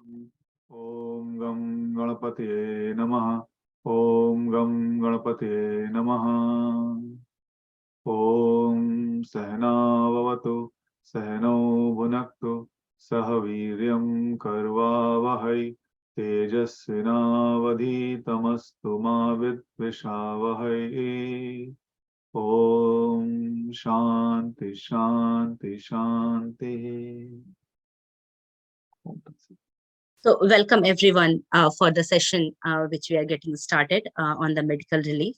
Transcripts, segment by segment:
ॐ गं गणपतये नमः। ॐ गं गणपतये नमः। ॐ सहना भवतु सहनौ भुनक्तु सह वीर्यं कर्वावहै तेजस्विनावधीतमस्तु मा विद्विषावहै। ॐ शान्ति शान्ति शान्तिः। So, welcome everyone for the session which we are getting started on the medical relief.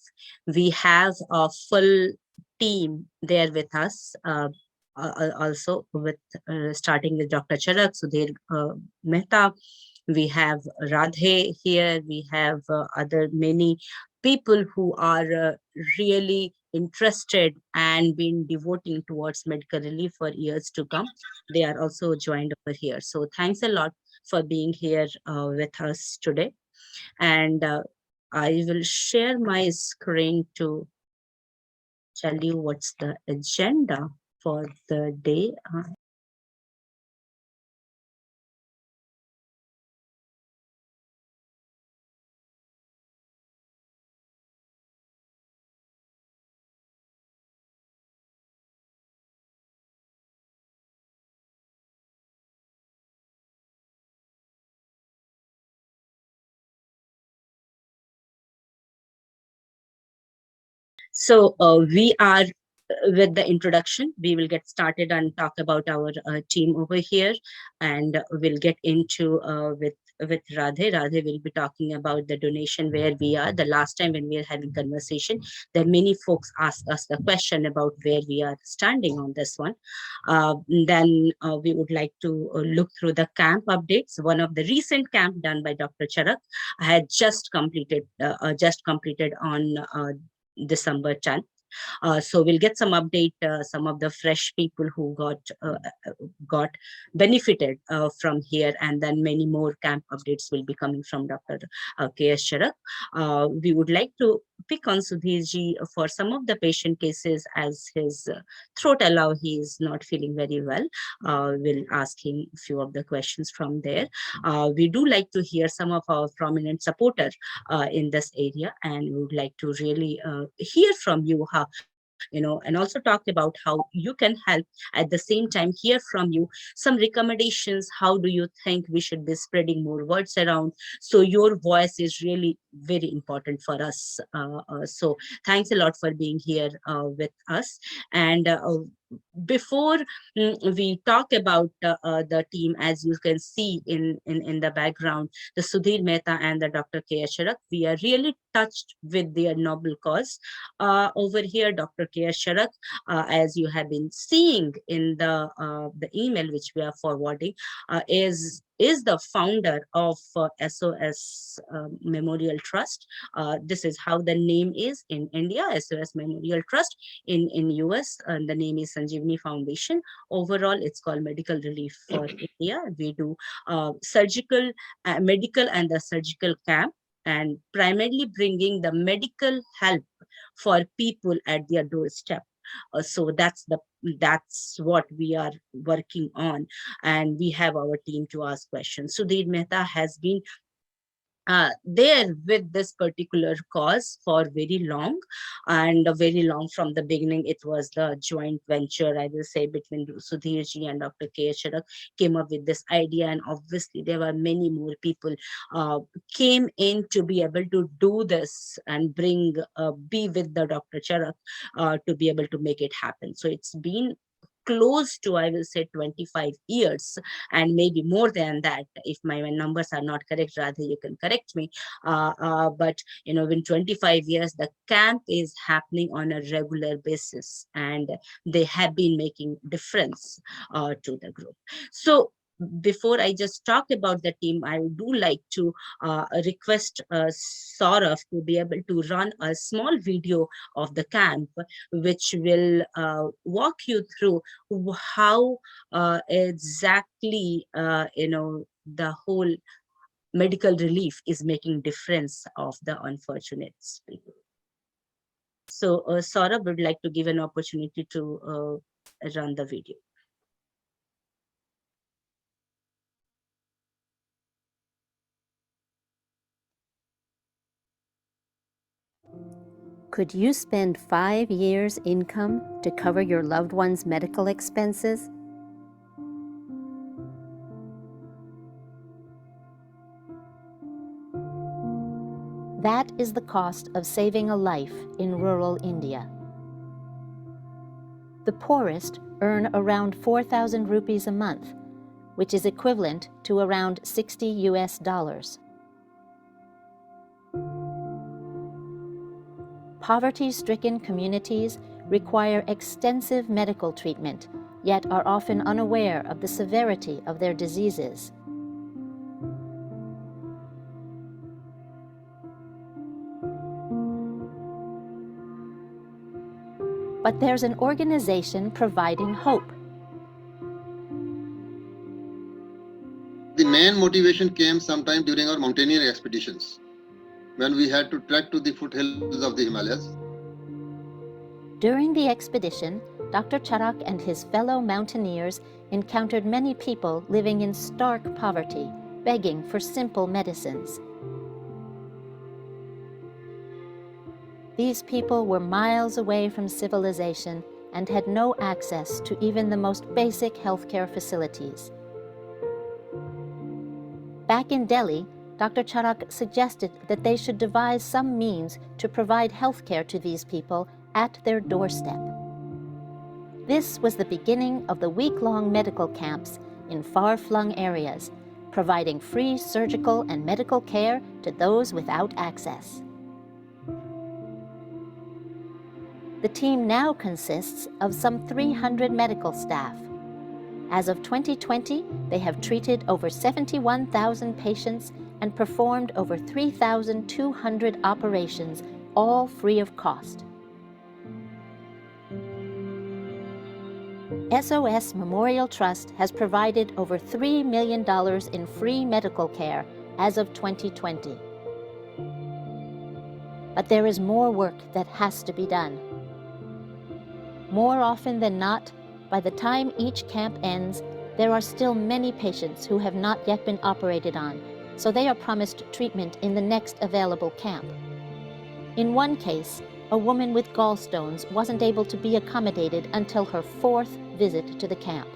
We have a full team there with us, also with starting with Dr. Charak, Sudhir Mehta. We have Radhe here. We have other many people who are really interested and been devoting towards medical relief for years to come. They are also joined over here. So, thanks a lot for being here with us today. And I will share my screen to tell you what's the agenda for the day. So we are with the introduction. We will get started and talk about our team over here, and we'll get into with Radhe. Radhe will be talking about the donation where we are. The last time when we were having conversation, there many folks asked us the question about where we are standing on this one. Then we would like to look through the camp updates. One of the recent camp done by Dr. Charak had just completed on December 10th. So we'll get some update, some of the fresh people who got benefited from here, and then many more camp updates will be coming from Dr. K.S. Charak. We would like to pick on Sudhirji for some of the patient cases as his throat allow. He is not feeling very well. We'll ask him a few of the questions from there. We do like to hear some of our prominent supporters in this area, and we would like to really hear from you how, and also talk about how you can help. At the same time, hear from you some recommendations. How do you think we should be spreading more words around? So your voice is really very important for us. So thanks a lot for being here with us. And before we talk about the team, as you can see in the background, the Sudhir Mehta and the Dr. K. Sharak, we are really touched with their noble cause. Over here, Dr. K. Sharak, as you have been seeing in the email which we are forwarding, is the founder of SOS Memorial Trust. This is how the name is in India, SOS Memorial Trust. In US, the name is Samjivani Foundation. Overall, it's called Medical Relief for India. We do surgical, medical and the surgical camp, and primarily bringing the medical help for people at their doorstep. So that's what we are working on, and we have our team to ask questions. Sudhir Mehta has been there with this particular cause for very long, and very long from the beginning. It was the joint venture, I will say, between Sudhirji and Dr. K. Sharak came up with this idea, and obviously there were many more people came in to be able to do this and be with the Dr. Charak to be able to make it happen. So it's been close to, I will say, 25 years, and maybe more than that. If my numbers are not correct, rather you can correct me. But in 25 years, the camp is happening on a regular basis, and they have been making difference to the group. So before I just talk about the team, I do like to request Saurav to be able to run a small video of the camp, which will walk you through how exactly the whole medical relief is making difference of the unfortunate people. So Saurabh would like to give an opportunity to run the video. Could you spend 5 years' income to cover your loved one's medical expenses? That is the cost of saving a life in rural India. The poorest earn around 4,000 rupees a month, which is equivalent to around $60. Poverty-stricken communities require extensive medical treatment, yet are often unaware of the severity of their diseases. But there's an organization providing hope. The main motivation came sometime during our mountaineering expeditions, when we had to trek to the foothills of the Himalayas. During the expedition, Dr. Charak and his fellow mountaineers encountered many people living in stark poverty, begging for simple medicines. These people were miles away from civilization and had no access to even the most basic healthcare facilities. Back in Delhi, Dr. Charak suggested that they should devise some means to provide healthcare to these people at their doorstep. This was the beginning of the week-long medical camps in far-flung areas, providing free surgical and medical care to those without access. The team now consists of some 300 medical staff. As of 2020, they have treated over 71,000 patients and performed over 3,200 operations, all free of cost. SOS Memorial Trust has provided over $3 million in free medical care as of 2020. But there is more work that has to be done. More often than not, by the time each camp ends, there are still many patients who have not yet been operated on, so they are promised treatment in the next available camp. In one case, a woman with gallstones wasn't able to be accommodated until her 4th visit to the camp.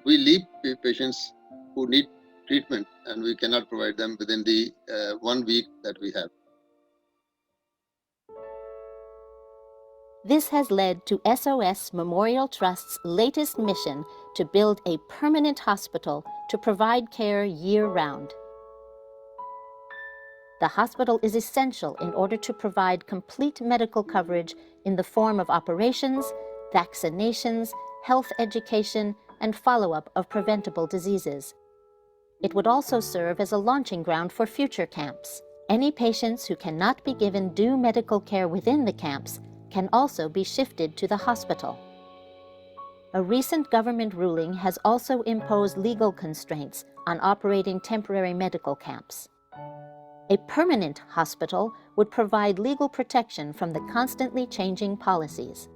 We leave patients who need treatment and we cannot provide them within the 1 week that we have. This has led to SOS Memorial Trust's latest mission to build a permanent hospital to provide care year-round. The hospital is essential in order to provide complete medical coverage in the form of operations, vaccinations, health education, and follow-up of preventable diseases. It would also serve as a launching ground for future camps. Any patients who cannot be given due medical care within the camps can also be shifted to the hospital. A recent government ruling has also imposed legal constraints on operating temporary medical camps. A permanent hospital would provide legal protection from the constantly changing policies.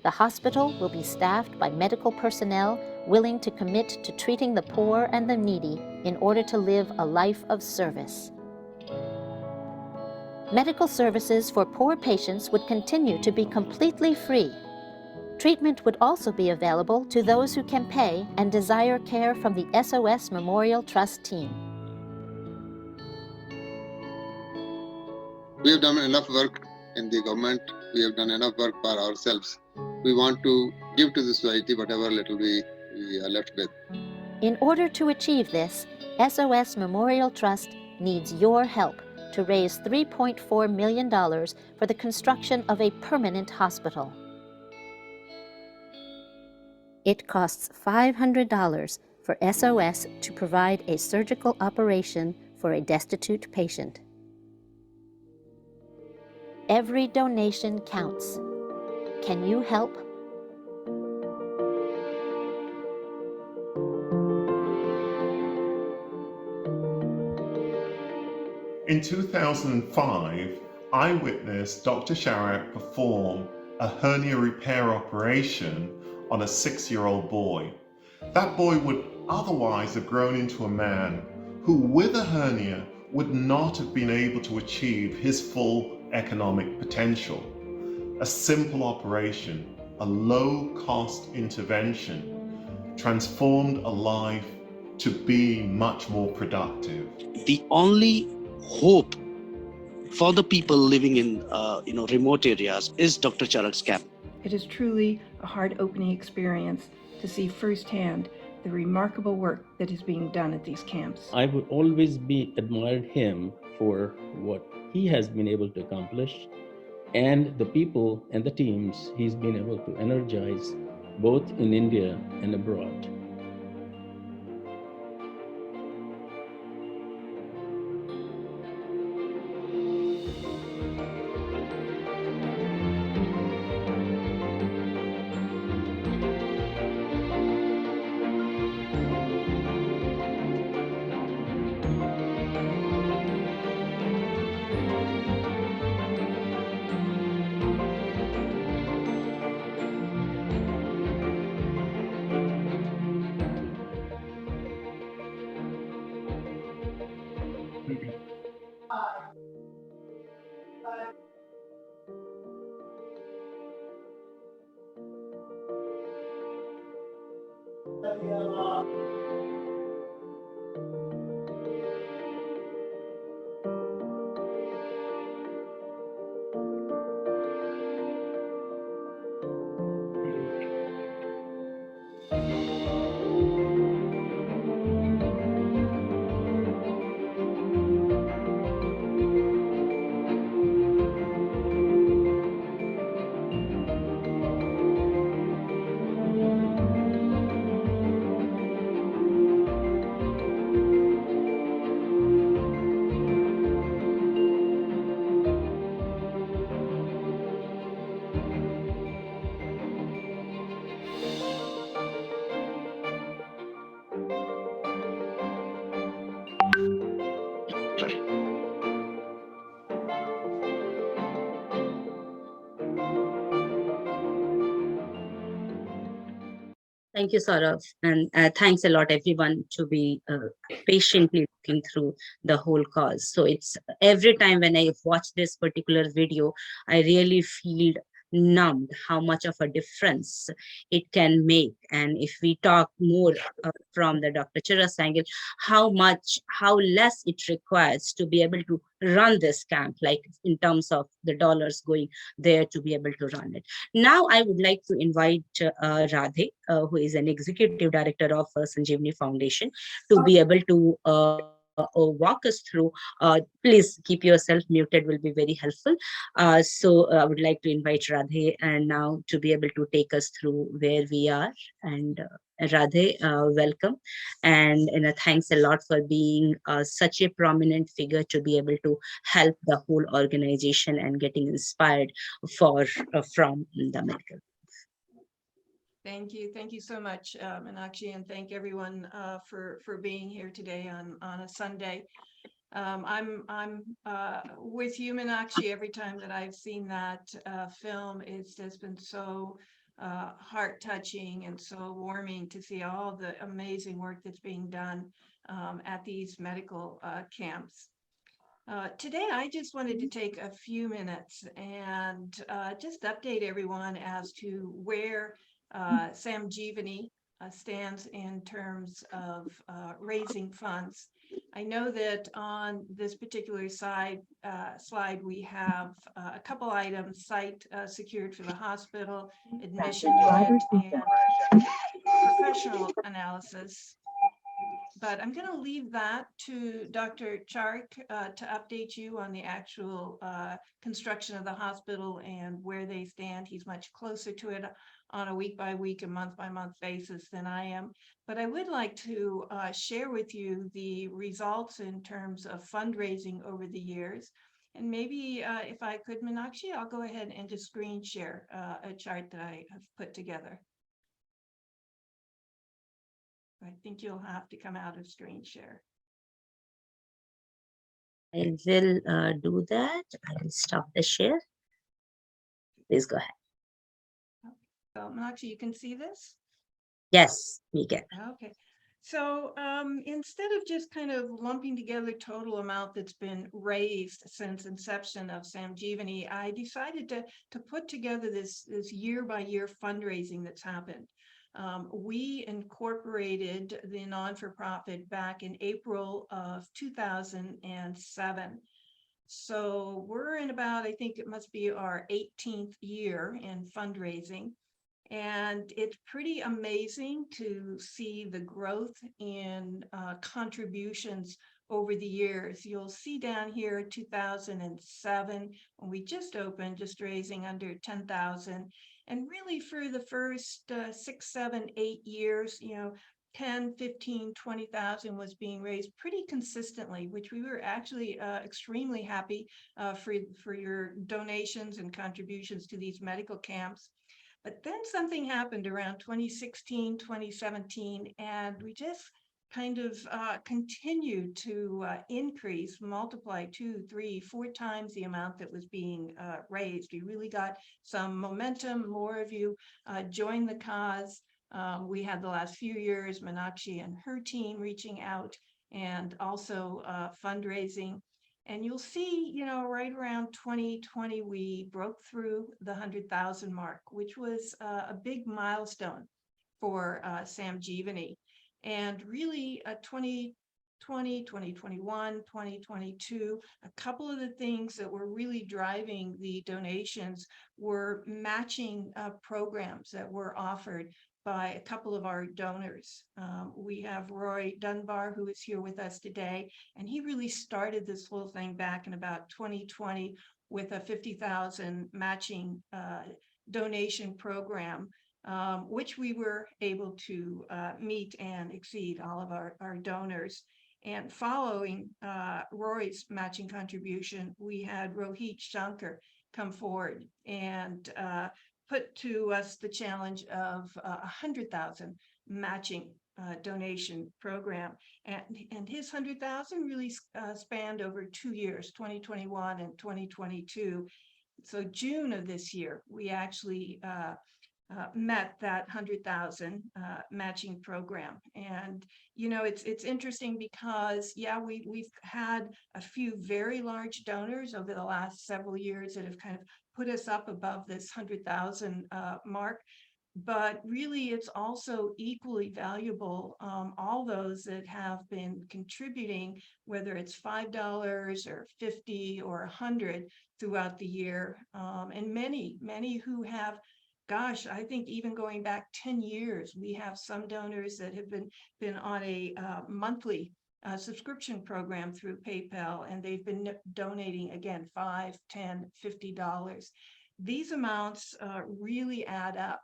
The hospital will be staffed by medical personnel willing to commit to treating the poor and the needy in order to live a life of service. Medical services for poor patients would continue to be completely free. Treatment would also be available to those who can pay and desire care from the SOS Memorial Trust team. We have done enough work in the government, we have done enough work for ourselves. We want to give to the society whatever little we are left with. In order to achieve this, SOS Memorial Trust needs your help to raise $3.4 million for the construction of a permanent hospital. It costs $500 for SOS to provide a surgical operation for a destitute patient. Every donation counts. Can you help? In 2005, I witnessed Dr. Charak perform a hernia repair operation on a 6-year-old boy. That boy would otherwise have grown into a man who, with a hernia, would not have been able to achieve his full economic potential. A simple operation, a low-cost intervention, transformed a life to be much more productive. The only hope for the people living in remote areas is Dr. Charak's camp. It is truly a heart-opening experience to see firsthand the remarkable work that is being done at these camps. I would always be admired him for what he has been able to accomplish and the people and the teams he's been able to energize both in India and abroad. Thank you, Saurav. And thanks a lot, everyone, to be patiently looking through the whole cause. So it's every time when I watch this particular video, I really feel numbed how much of a difference it can make. And if we talk more from the Dr. Chira's angle, how less it requires to be able to run this camp, like in terms of the dollars going there to be able to run it. Now, I would like to invite Radhe, who is an executive director of Samjivani Foundation, to be able to walk us through. Please keep yourself muted, will be very helpful. So I would like to invite Radhe and now to be able to take us through where we are. And Radhe, welcome. And thanks a lot for being such a prominent figure to be able to help the whole organization and getting inspired from the medical. Thank you so much, Meenakshi, and thank everyone for being here today on a Sunday. I'm with you, Meenakshi. Every time that I've seen that film, it's just been so heart-touching and so warming to see all the amazing work that's being done at these medical camps. Today, I just wanted to take a few minutes and just update everyone as to where Samjivani stands in terms of raising funds. I know that on this particular slide, we have a couple items: site secured for the hospital, admission unit, and professional analysis. But I'm going to leave that to Dr. Charak to update you on the actual construction of the hospital and where they stand. He's much closer to it on a week-by-week and month-by-month basis than I am. But I would like to share with you the results in terms of fundraising over the years. And maybe if I could, Meenakshi, I'll go ahead and just screen share a chart that I have put together. I think you'll have to come out of screen share. I will do that. I will stop the share. Please go ahead. So Meenakshi, you can see this? Yes, we can. Okay. So instead of just kind of lumping together total amount that's been raised since inception of Samjivani, I decided to put together this year by year fundraising that's happened. We incorporated the non-for-profit back in April of 2007. So we're in about, I think it must be our 18th year in fundraising. And it's pretty amazing to see the growth in contributions over the years. You'll see down here 2007, when we just opened, just raising under 10,000. And really for the first 6, 7, 8 years, 10, 15, 20,000 was being raised pretty consistently, which we were actually extremely happy for your donations and contributions to these medical camps. But then something happened around 2016, 2017, and we just kind of continued to increase, multiply 2, 3, 4 times the amount that was being raised. We really got some momentum. More of you joined the cause. We had the last few years, Meenakshi and her team reaching out and also fundraising. And you'll see, right around 2020, we broke through the 100,000 mark, which was a big milestone for Samjivani. And really 2020, 2021, 2022, a couple of the things that were really driving the donations were matching programs that were offered by a couple of our donors. We have Roy Dunbar, who is here with us today, and he really started this whole thing back in about 2020 with a 50,000 matching donation program, which we were able to meet and exceed all of our donors. And following Roy's matching contribution, we had Rohit Shankar come forward and put to us the challenge of 100,000 matching donation program. And his 100,000 really spanned over 2 years, 2021 and 2022. So June of this year, we actually met that 100,000 matching program. And, it's interesting because, we've had a few very large donors over the last several years that have kind of put us up above this 100,000 mark. But really, it's also equally valuable, all those that have been contributing, whether it's $5 or 50 or 100 throughout the year. And many who have, gosh, I think even going back 10 years, we have some donors that have been on a monthly subscription program through PayPal, and they've been donating, again, $5, $10, $50. These amounts really add up.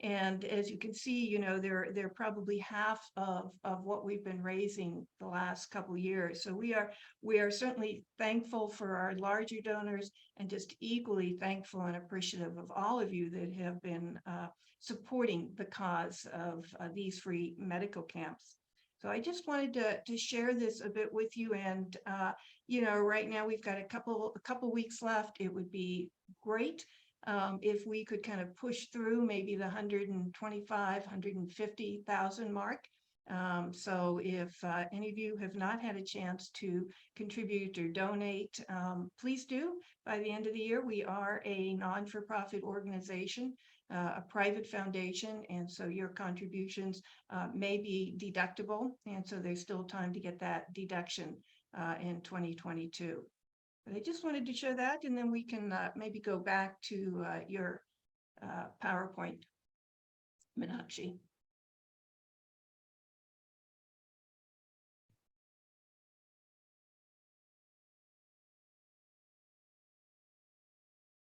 And as you can see, they're probably half of what we've been raising the last couple of years. So we are certainly thankful for our larger donors, and just equally thankful and appreciative of all of you that have been supporting the cause of these free medical camps. So I just wanted to share this a bit with you. And right now we've got a couple weeks left. It would be great if we could kind of push through maybe the 125, 150,000 mark. So if any of you have not had a chance to contribute or donate, please do. By the end of the year, we are a non-for-profit organization, a private foundation, and so your contributions may be deductible, and so there's still time to get that deduction in 2022. But I just wanted to share that, and then we can maybe go back to your PowerPoint, Meenakshi.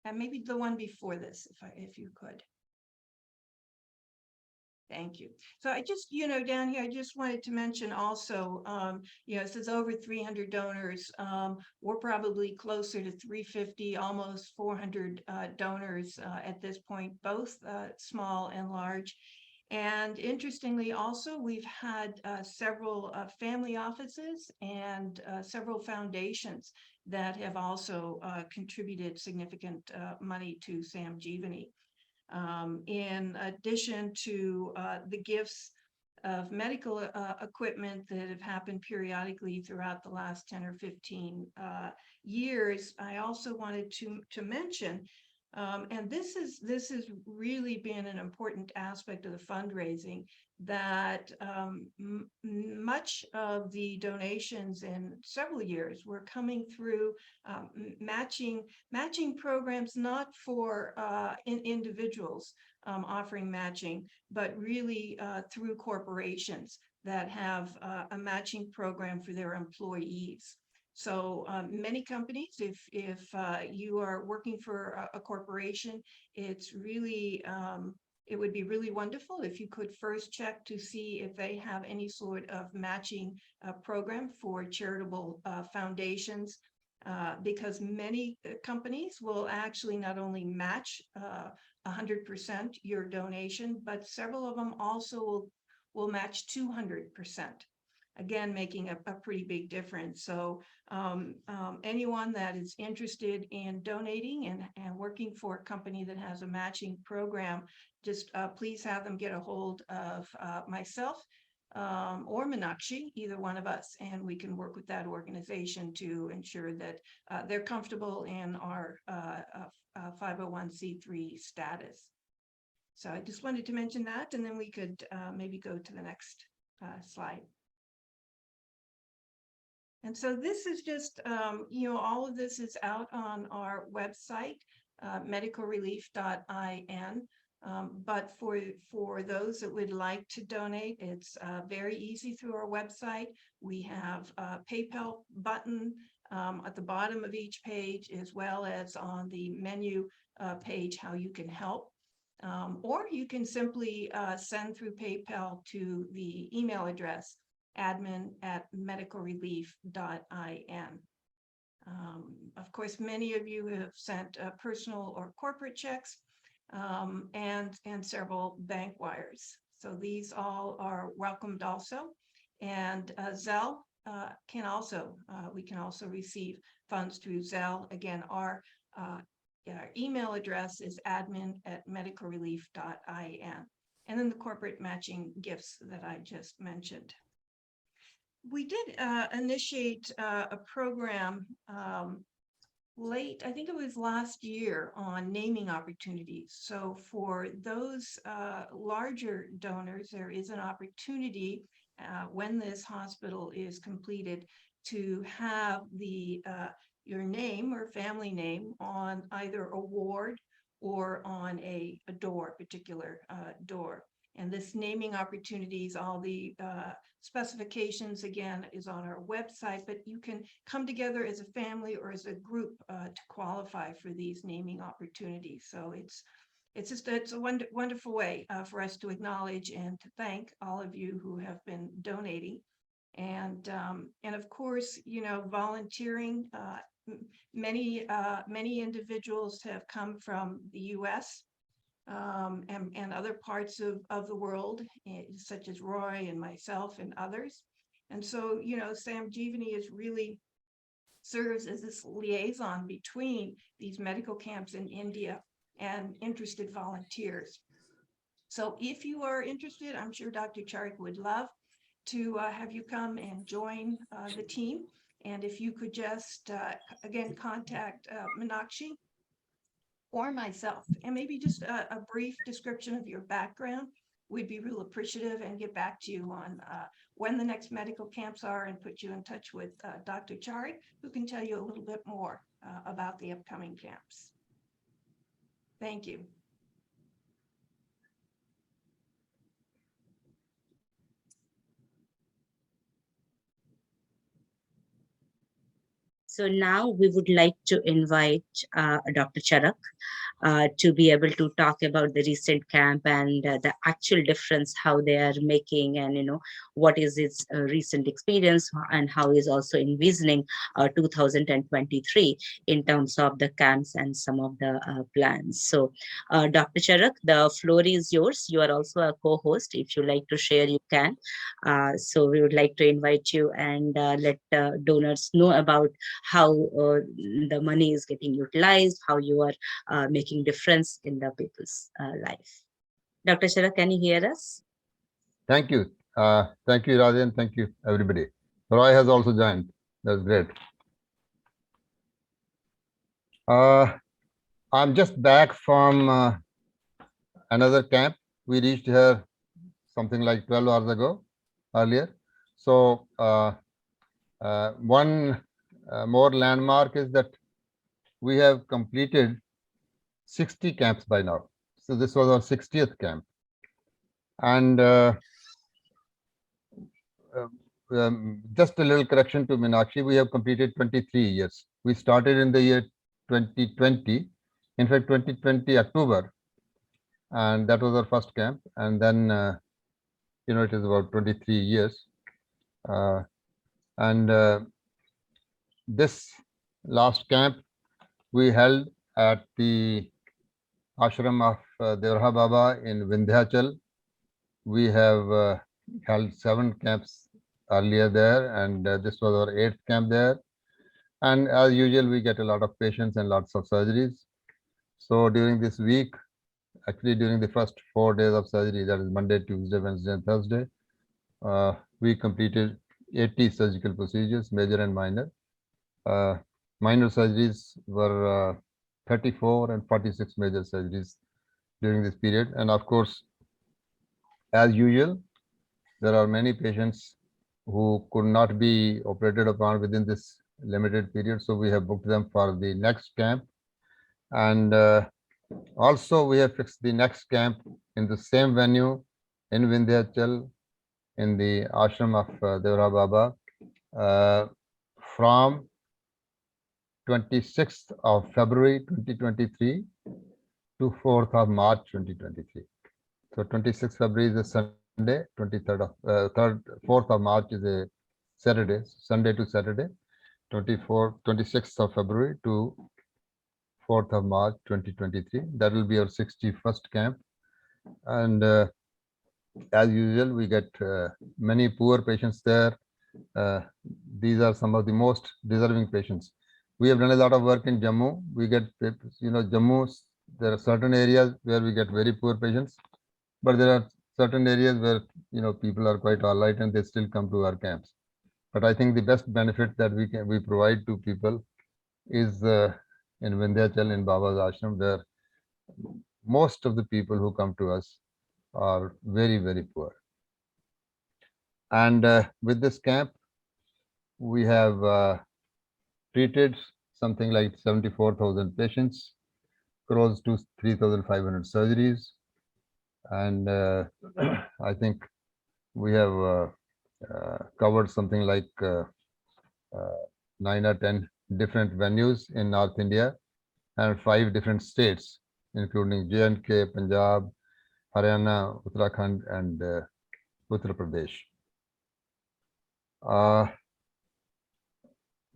And maybe the one before this, if you could. Thank you. So I just, down here, I just wanted to mention also, it says over 300 donors. We're probably closer to 350, almost 400 donors at this point, both small and large. And interestingly, also, we've had several family offices and several foundations that have also contributed significant money to Samjivani. In addition to the gifts of medical equipment that have happened periodically throughout the last 10 or 15 years. I also wanted to mention, and this has really been an important aspect of the fundraising, that much of the donations in several years were coming through matching programs, not for individuals offering matching, but really through corporations that have a matching program for their employees. So many companies, if you are working for a corporation, it's really it would be really wonderful if you could first check to see if they have any sort of matching program for charitable foundations, because many companies will actually not only match 100% your donation, but several of them also will match 200%. Again, making a pretty big difference. So anyone that is interested in donating and working for a company that has a matching program, just please have them get a hold of myself or Meenakshi, either one of us, and we can work with that organization to ensure that they're comfortable in our 501c3 status. So I just wanted to mention that, and then we could maybe go to the next slide. And so this is just, all of this is out on our website, medicalrelief.in. But for those that would like to donate, it's very easy through our website. We have a PayPal button at the bottom of each page, as well as on the menu page, how you can help. Or you can simply send through PayPal to the email address admin@medicalrelief.in. Of course, many of you have sent personal or corporate checks and several bank wires. So these all are welcomed also. And Zelle can also, we can also receive funds through Zelle. Again, our email address is admin@medicalrelief.in. And then the corporate matching gifts that I just mentioned. We did initiate a program late, I think it was last year, on naming opportunities. So for those larger donors, there is an opportunity when this hospital is completed to have your name or family name on either a ward or on a door, particular door. And this naming opportunities, all the specifications, again, is on our website, but you can come together as a family or as a group to qualify for these naming opportunities. So it's a wonderful way for us to acknowledge and to thank all of you who have been donating. And of course, volunteering. Many individuals have come from the U.S. And other parts of the world, such as Roy and myself and others. And so, Samjivani really serves as this liaison between these medical camps in India and interested volunteers. So if you are interested, I'm sure Dr. Charik would love to have you come and join the team. And if you could just, again, contact Meenakshi or myself, and maybe just a brief description of your background, we'd be real appreciative, and get back to you on when the next medical camps are, and put you in touch with Dr. Charik, who can tell you a little bit more about the upcoming camps. Thank you. So now we would like to invite Dr. Charak to be able to talk about the recent camp and the actual difference, how they are making, and what is its recent experience, and how is also envisioning 2023 in terms of the camps and some of the plans. So Dr. Charak, the floor is yours. You are also a co-host. If you like to share, you can. So we would like to invite you and let donors know about how the money is getting utilized, how you are making difference in the people's life. Dr. Charak, can you hear us? Thank you. Thank you, Rajan. Thank you, everybody. Roy has also joined. That's great. I'm just back from another camp. We reached here something like 12 hours ago, earlier. So one more landmark is that we have completed 60 camps by now. So this was our 60th camp. And just a little correction to Meenakshi, we have completed 23 years. We started in the year 2020, in fact 2020 October, and that was our first camp. And then it is about 23 years. And this last camp we held at the ashram of Devarha Baba in Vindhyachal. We have held 7 camps earlier there, and this was our 8th camp there. And as usual, we get a lot of patients and lots of surgeries. So during this week, actually during the first 4 days of surgery, that is Monday, Tuesday, Wednesday, and Thursday, we completed 80 surgical procedures, major and minor. Minor surgeries were 34 and 46 major surgeries during this period. And of course, as usual, there are many patients who could not be operated upon within this limited period. So we have booked them for the next camp. And also we have fixed the next camp in the same venue in Vindhyachal in the ashram of Devarha Baba from 26th of February 2023 to 4th of March 2023. So 26th February is a Sunday, 23rd of 4th of March is a Saturday, Sunday to Saturday, 26th of February to 4th of March 2023. That will be our 61st camp. And as usual, we get many poor patients there. These are some of the most deserving patients. We have done a lot of work in Jammu. We get, Jammu, there are certain areas where we get very poor patients, but there are certain areas where, people are quite all right and they still come to our camps. But I think the best benefit that we provide to people is in Vindhyachal, in Baba's ashram, where most of the people who come to us are very, very poor. And with this camp, we have treated something like 74,000 patients, close to 3,500 surgeries. And I think we have covered something like 9 or 10 different venues in North India and 5 different states, including J&K, Punjab, Haryana, Uttarakhand, and Uttar Pradesh.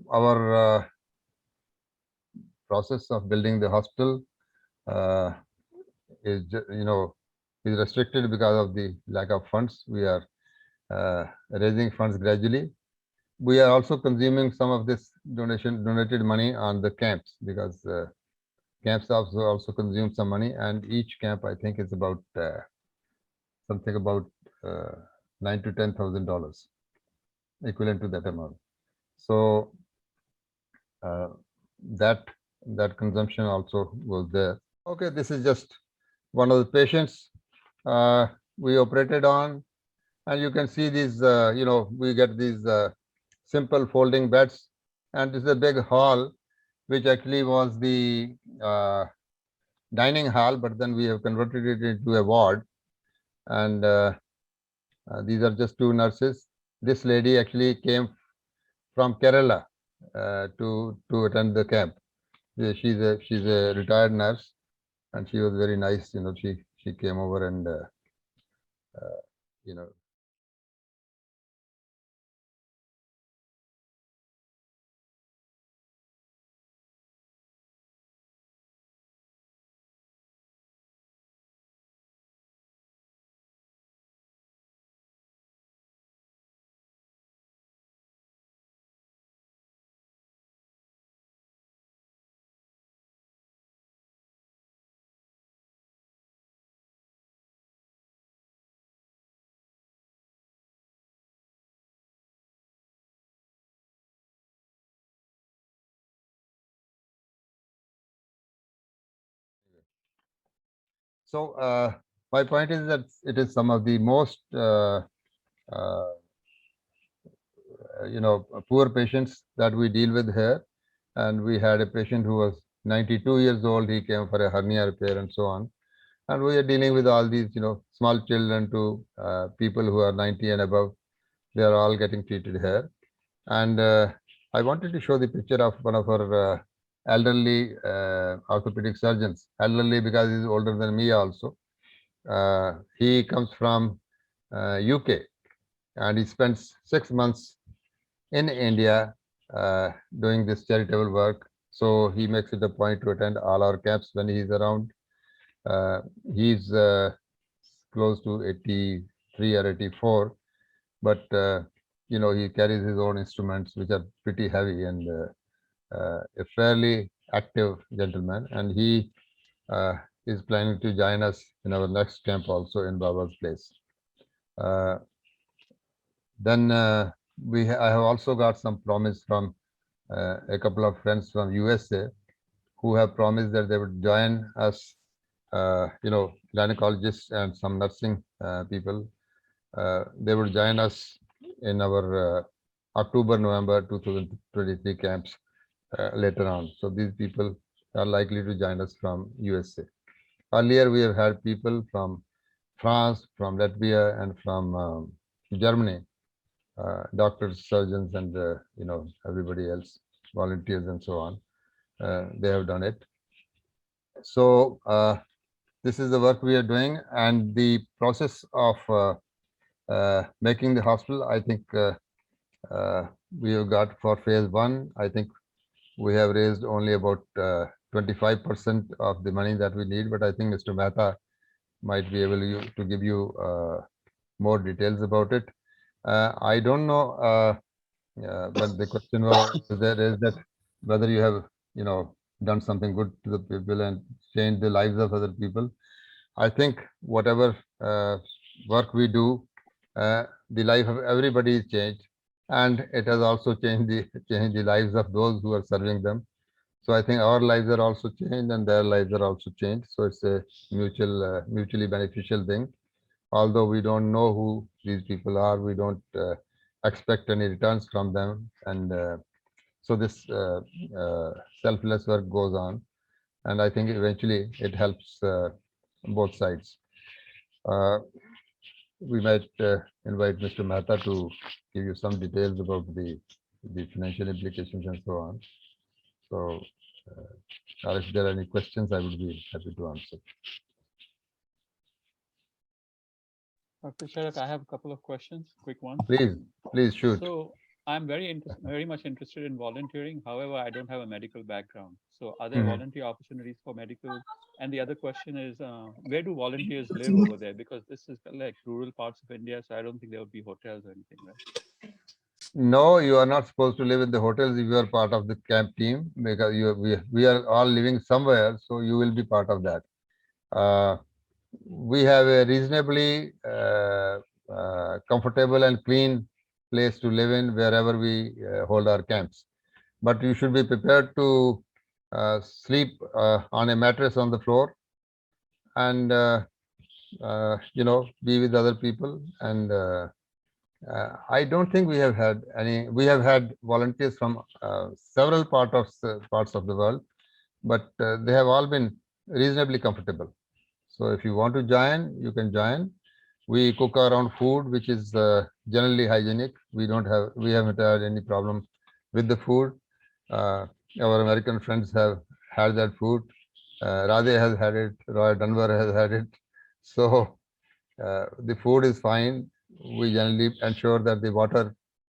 Our process of building the hospital is restricted because of the lack of funds. We are raising funds gradually. We are also consuming some of this donated money on the camps, because camps also consume some money, and each camp I think is about something about $9,000 to $10,000, equivalent to that amount. So that consumption also was there. Okay, this is just one of the patients we operated on, and you can see these. We get these simple folding beds, and this is a big hall, which actually was the dining hall, but then we have converted it into a ward. And these are just 2 nurses. This lady actually came from Kerala to attend the camp. She's a retired nurse, and she was very nice. She came over and So my point is that it is some of the most uh, poor patients that we deal with here. And we had a patient who was 92 years old. He came for a hernia repair and so on. And we are dealing with all these, small children to people who are 90 and above. They are all getting treated here. And I wanted to show the picture of one of our elderly orthopedic surgeons. Elderly because he's older than me also. He comes from UK, and he spends 6 months in India doing this charitable work. So he makes it a point to attend all our camps when he's around. He's close to 83 or 84, but he carries his own instruments, which are pretty heavy, and a fairly active gentleman. And he uh, is planning to join us in our next camp also in Baba's place. Then I have also got some promise from a couple of friends from USA who have promised that they would join us, gynecologists and some nursing people. They would join us in our October, November 2023 camps later on. So these people are likely to join us from USA. Earlier, we have had people from France, from Latvia, and from Germany, doctors, surgeons, and everybody else, volunteers, and so on. They have done it. So this is the work we are doing, and the process of making the hospital. I think we have got for phase one. I think we have raised only about 25% of the money that we need, but I think Mr. Mehta might be able to give you more details about it. I don't know, but the question was there is that whether you have, done something good to the people and changed the lives of other people. I think whatever work we do, the life of everybody is changed, and it has also changed the lives of those who are serving them. So I think our lives are also changed, and their lives are also changed. So it's a mutually beneficial thing. Although we don't know who these people are, we don't expect any returns from them, and so this selfless work goes on, and I think eventually it helps both sides. We might invite Mr. Mehta to give you some details about the financial implications and so on. So, or if there are any questions, I would be happy to answer. Dr. Charak, I have a couple of questions, quick ones. Please shoot. So I'm very much interested in volunteering. However, I don't have a medical background. So are there volunteer opportunities for medical? And the other question is, where do volunteers live over there? Because this is like rural parts of India, so I don't think there would be hotels or anything, right? No, you are not supposed to live in the hotels if you are part of the camp team, because we are all living somewhere, so you will be part of that. We have a reasonably comfortable and clean place to live in wherever we hold our camps. But you should be prepared to sleep on a mattress on the floor, and be with other people. And I don't think we have had any. We have had volunteers from several parts of the world, but they have all been reasonably comfortable. So if you want to join, you can join. We cook our own food, which is generally hygienic. We haven't had any problem with the food. Our American friends have had that food. Radhe has had it. Roy Dunbar has had it. So the food is fine. We generally ensure that the water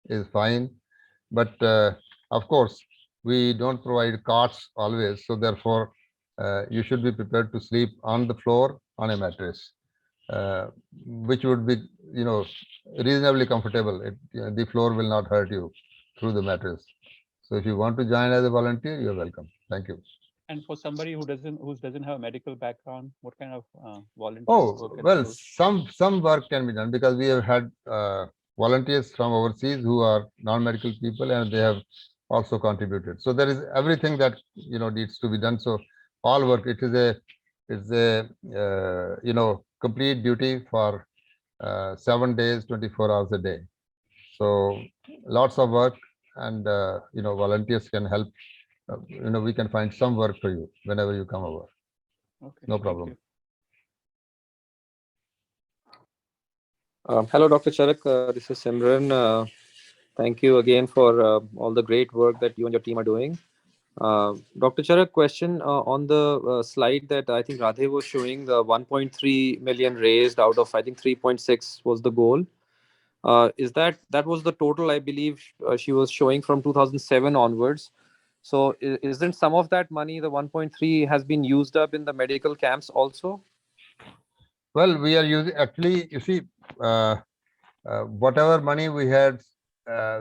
is fine. But of course, we don't provide cots always. So therefore, you should be prepared to sleep on the floor on a mattress, which would be, reasonably comfortable. The floor will not hurt you through the mattress. So if you want to join as a volunteer, you're welcome. Thank you. And for somebody who doesn't have a medical background, what kind of volunteer work? Oh, well, some work can be done, because we have had volunteers from overseas who are non-medical people, and they have also contributed. So there is everything that needs to be done. So all work. it's a complete duty for 7 days, 24 hours a day. So lots of work, and volunteers can help. We can find some work for you whenever you come over. Okay. No Thank problem. you. Hello, Dr. Charak. This is Simran. Thank you again for all the great work that you and your team are doing. Dr. Charak, question on the slide that I think Radhe was showing, the 1.3 million raised out of, I think 3.6 was the goal. Is that was the total, I believe, she was showing from 2007 onwards. So isn't some of that money, the 1.3, has been used up in the medical camps also? Well, we are using, actually, you see, whatever money we had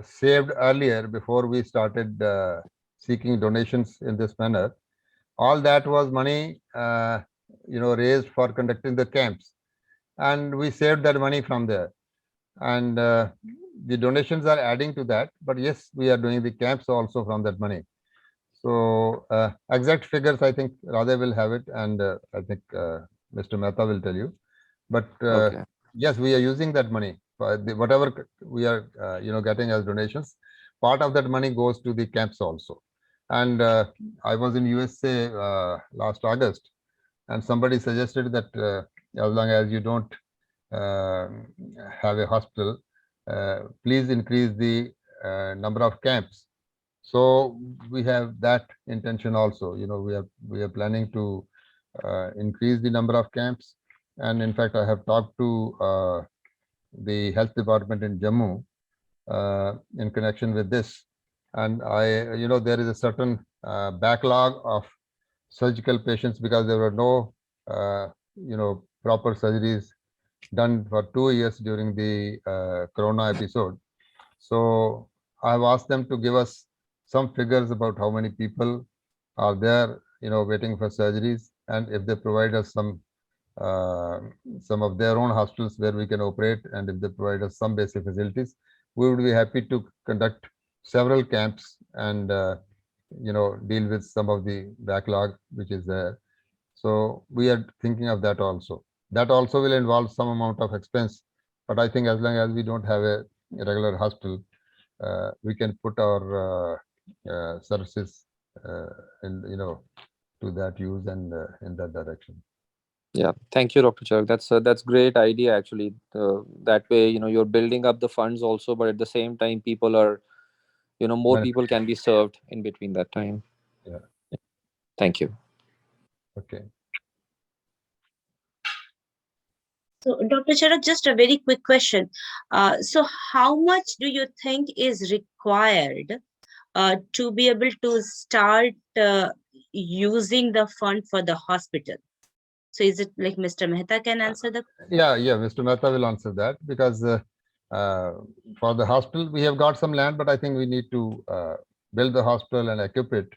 saved earlier before we started seeking donations in this manner, all that was money raised for conducting the camps, and we saved that money from there. And the donations are adding to that, but yes, we are doing the camps also from that money. So exact figures, I think Radha will have it, and I think Mr. Mehta will tell you. But Okay. yes, we are using that money for whatever we are getting as donations. Part of that money goes to the camps also. And I was in USA last August, and somebody suggested that as long as you don't uh, have a hospital, please increase the number of camps. So we have that intention also. We are planning to increase the number of camps, and in fact, I have talked to the health department in Jammu in connection with this, and there is a certain backlog of surgical patients because there were no proper surgeries done for 2 years during the corona episode. So I've asked them to give us some figures about how many people are there, waiting for surgeries, and if they provide us some of their own hospitals where we can operate, and if they provide us some basic facilities, we would be happy to conduct several camps and deal with some of the backlog which is there. So we are thinking of that also. That also will involve some amount of expense, but I think as long as we don't have a regular hospital, we can put our services in to that use and in that direction. Yeah, thank you, Dr. Charak. That's great idea actually. That way, you're building up the funds also, but at the same time, people are, more Benefit. people can be served in between that time. Yeah. Thank you. Okay. So, Dr. Charak, just a very quick question. So, how much do you think is required to be able to start using the fund for the hospital? So, is it like Mr. Mehta can answer the? Yeah, Mr. Mehta will answer that because for the hospital, we have got some land, but I think we need to build the hospital and equip it.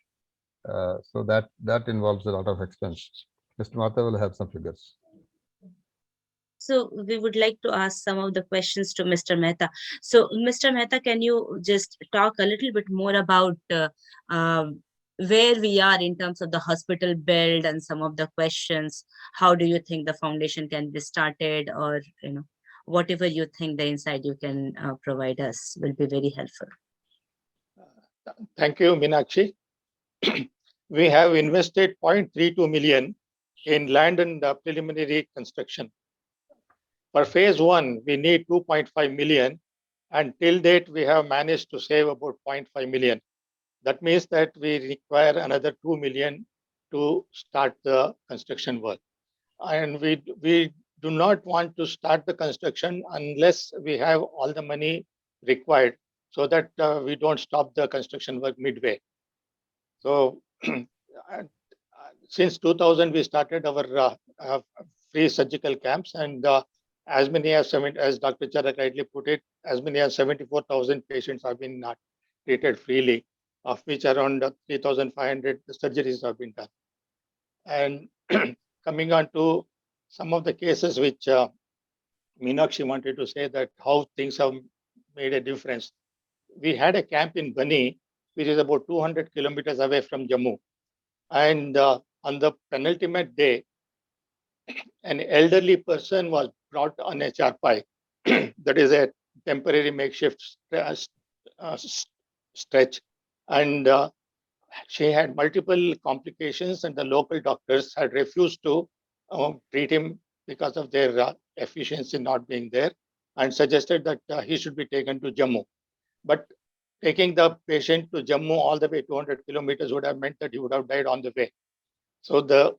So that involves a lot of expense. Mr. Mehta will have some figures. So we would like to ask some of the questions to Mr. Mehta. So Mr. Mehta, can you just talk a little bit more about where we are in terms of the hospital build and some of the questions? How do you think the foundation can be started, or whatever you think the insight you can provide us will be very helpful. Thank you, Meenakshi. We have invested 0.32 million in land and preliminary construction. For phase 1, we need 2.5 million, and till date, we have managed to save about 0.5 million. That means that we require another 2 million to start the construction work. And we do not want to start the construction unless we have all the money required, so that we don't stop the construction work midway. So since 2000, we started our free surgical camps, and as many as Dr. Charak rightly put it, as many as 74,000 patients have been treated freely, of which around 3,500 surgeries have been done. And coming on to some of the cases which Meenakshi wanted to say, that how things have made a difference. We had a camp in Bani, which is about 200 kilometers away from Jammu. And on the penultimate day, an elderly person was brought on a charpai, that is a temporary makeshift stretch, and she had multiple complications, and the local doctors had refused to treat him because of their efficiency not being there, and suggested that he should be taken to Jammu. But taking the patient to Jammu all the way 200 kilometers would have meant that he would have died on the way. So the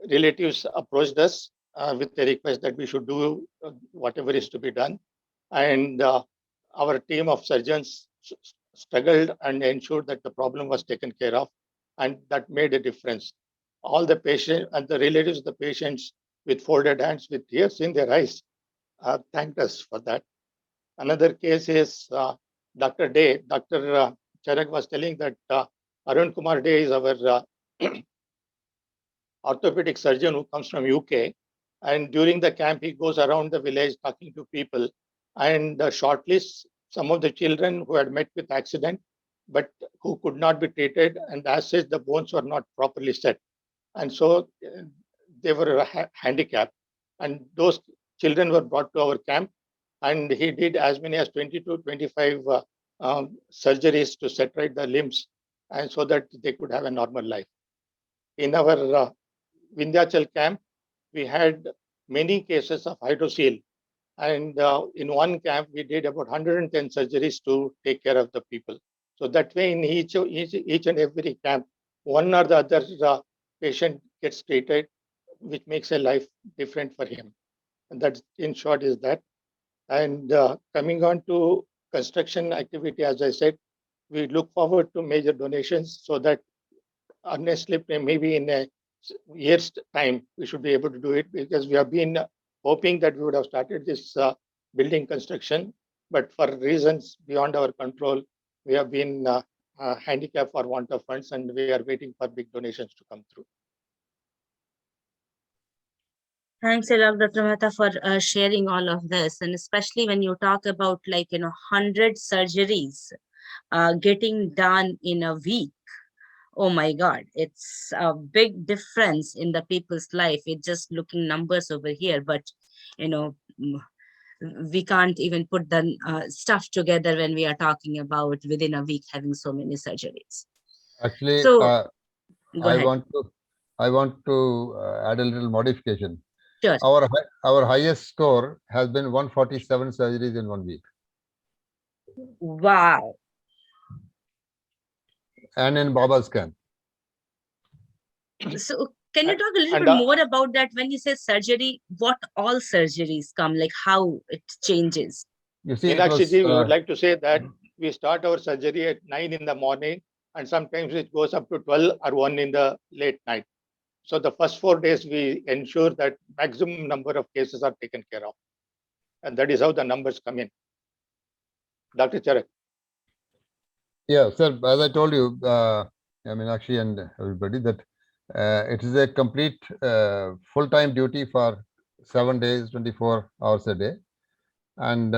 relatives approached us with a request that we should do whatever is to be done. And our team of surgeons struggled and ensured that the problem was taken care of. And that made a difference. All the patients and the relatives of the patients with folded hands, with tears in their eyes, thanked us for that. Another case is Dr. Day. Dr. Charak was telling that Arun Kumar Day is our orthopedic surgeon who comes from UK. And during the camp, he goes around the village talking to people and shortlists some of the children who had met with accident, but who could not be treated. And as such, the bones were not properly set. And so they were handicapped. And those children were brought to our camp. And he did as many as 20 to 25 surgeries to set right the limbs, and so that they could have a normal life. In our Vindhyachal camp, we had many cases of hydrocele. And in one camp, we did about 110 surgeries to take care of the people. So that way, in each and every camp, one or the other patient gets treated, which makes a life different for him. And that, in short, is that. And coming on to construction activity, as I said, we look forward to major donations so that honestly, maybe in a year's time, we should be able to do it, because we have been hoping that we would have started this building construction, but for reasons beyond our control, we have been handicapped for want of funds, and we are waiting for big donations to come through. Thanks a lot, Dr. Mehta, for sharing all of this. And especially when you talk about 100 surgeries getting done in a week. Oh my God, it's a big difference in the people's life. It's just looking numbers over here, but you know, we can't even put the stuff together when we are talking about within a week having so many surgeries. Actually, So, go I ahead. want to add a little modification. Sure. Our highest score has been 147 surgeries in 1 week. Wow. And in Baba's camp. So can you talk a little bit more about that? When you say surgery, what all surgeries come, like how it changes? You see, we would like to say that we start our surgery at 9 in the morning, and sometimes it goes up to 12 or 1 in the late night. So the first 4 days, we ensure that maximum number of cases are taken care of. And that is how the numbers come in. Dr. Charak. Yeah, sir, as I told you, Meenakshi and everybody, that it is a complete full-time duty for 7 days, 24 hours a day. And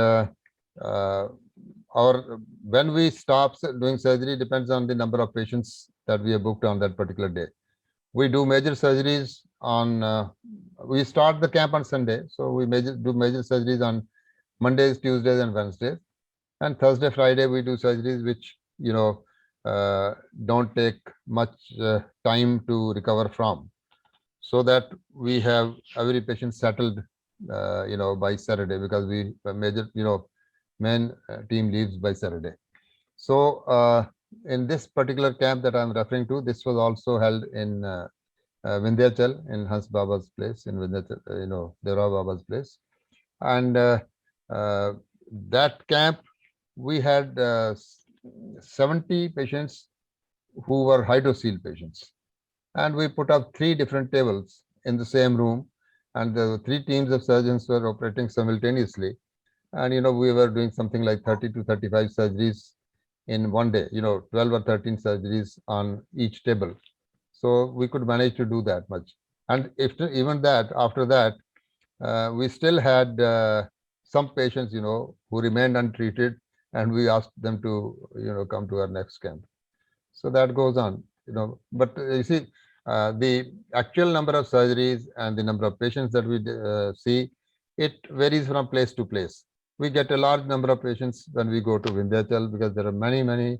when we stop doing surgery depends on the number of patients that we have booked on that particular day. We do major surgeries on, we start the camp on Sunday. So we do major surgeries on Mondays, Tuesdays, and Wednesdays. And Thursday, Friday, we do surgeries which, don't take much time to recover from, so that we have every patient settled, by Saturday, because we major, main team leaves by Saturday. So in this particular camp that I'm referring to, this was also held in Vindhyachal, in Hans Baba's place, in Vindhyachal, Dera Baba's place. And that camp, we had 70 patients who were hydrocele patients. And we put up 3 different tables in the same room, and the 3 teams of surgeons were operating simultaneously. And, we were doing something like 30 to 35 surgeries in one day, 12 or 13 surgeries on each table. So we could manage to do that much. And even that, after that, we still had some patients, who remained untreated, and we asked them to, come to our next camp. So that goes on, but you see, The actual number of surgeries and the number of patients that we see, it varies from place to place. We get a large number of patients when we go to Vindhyachal because there are many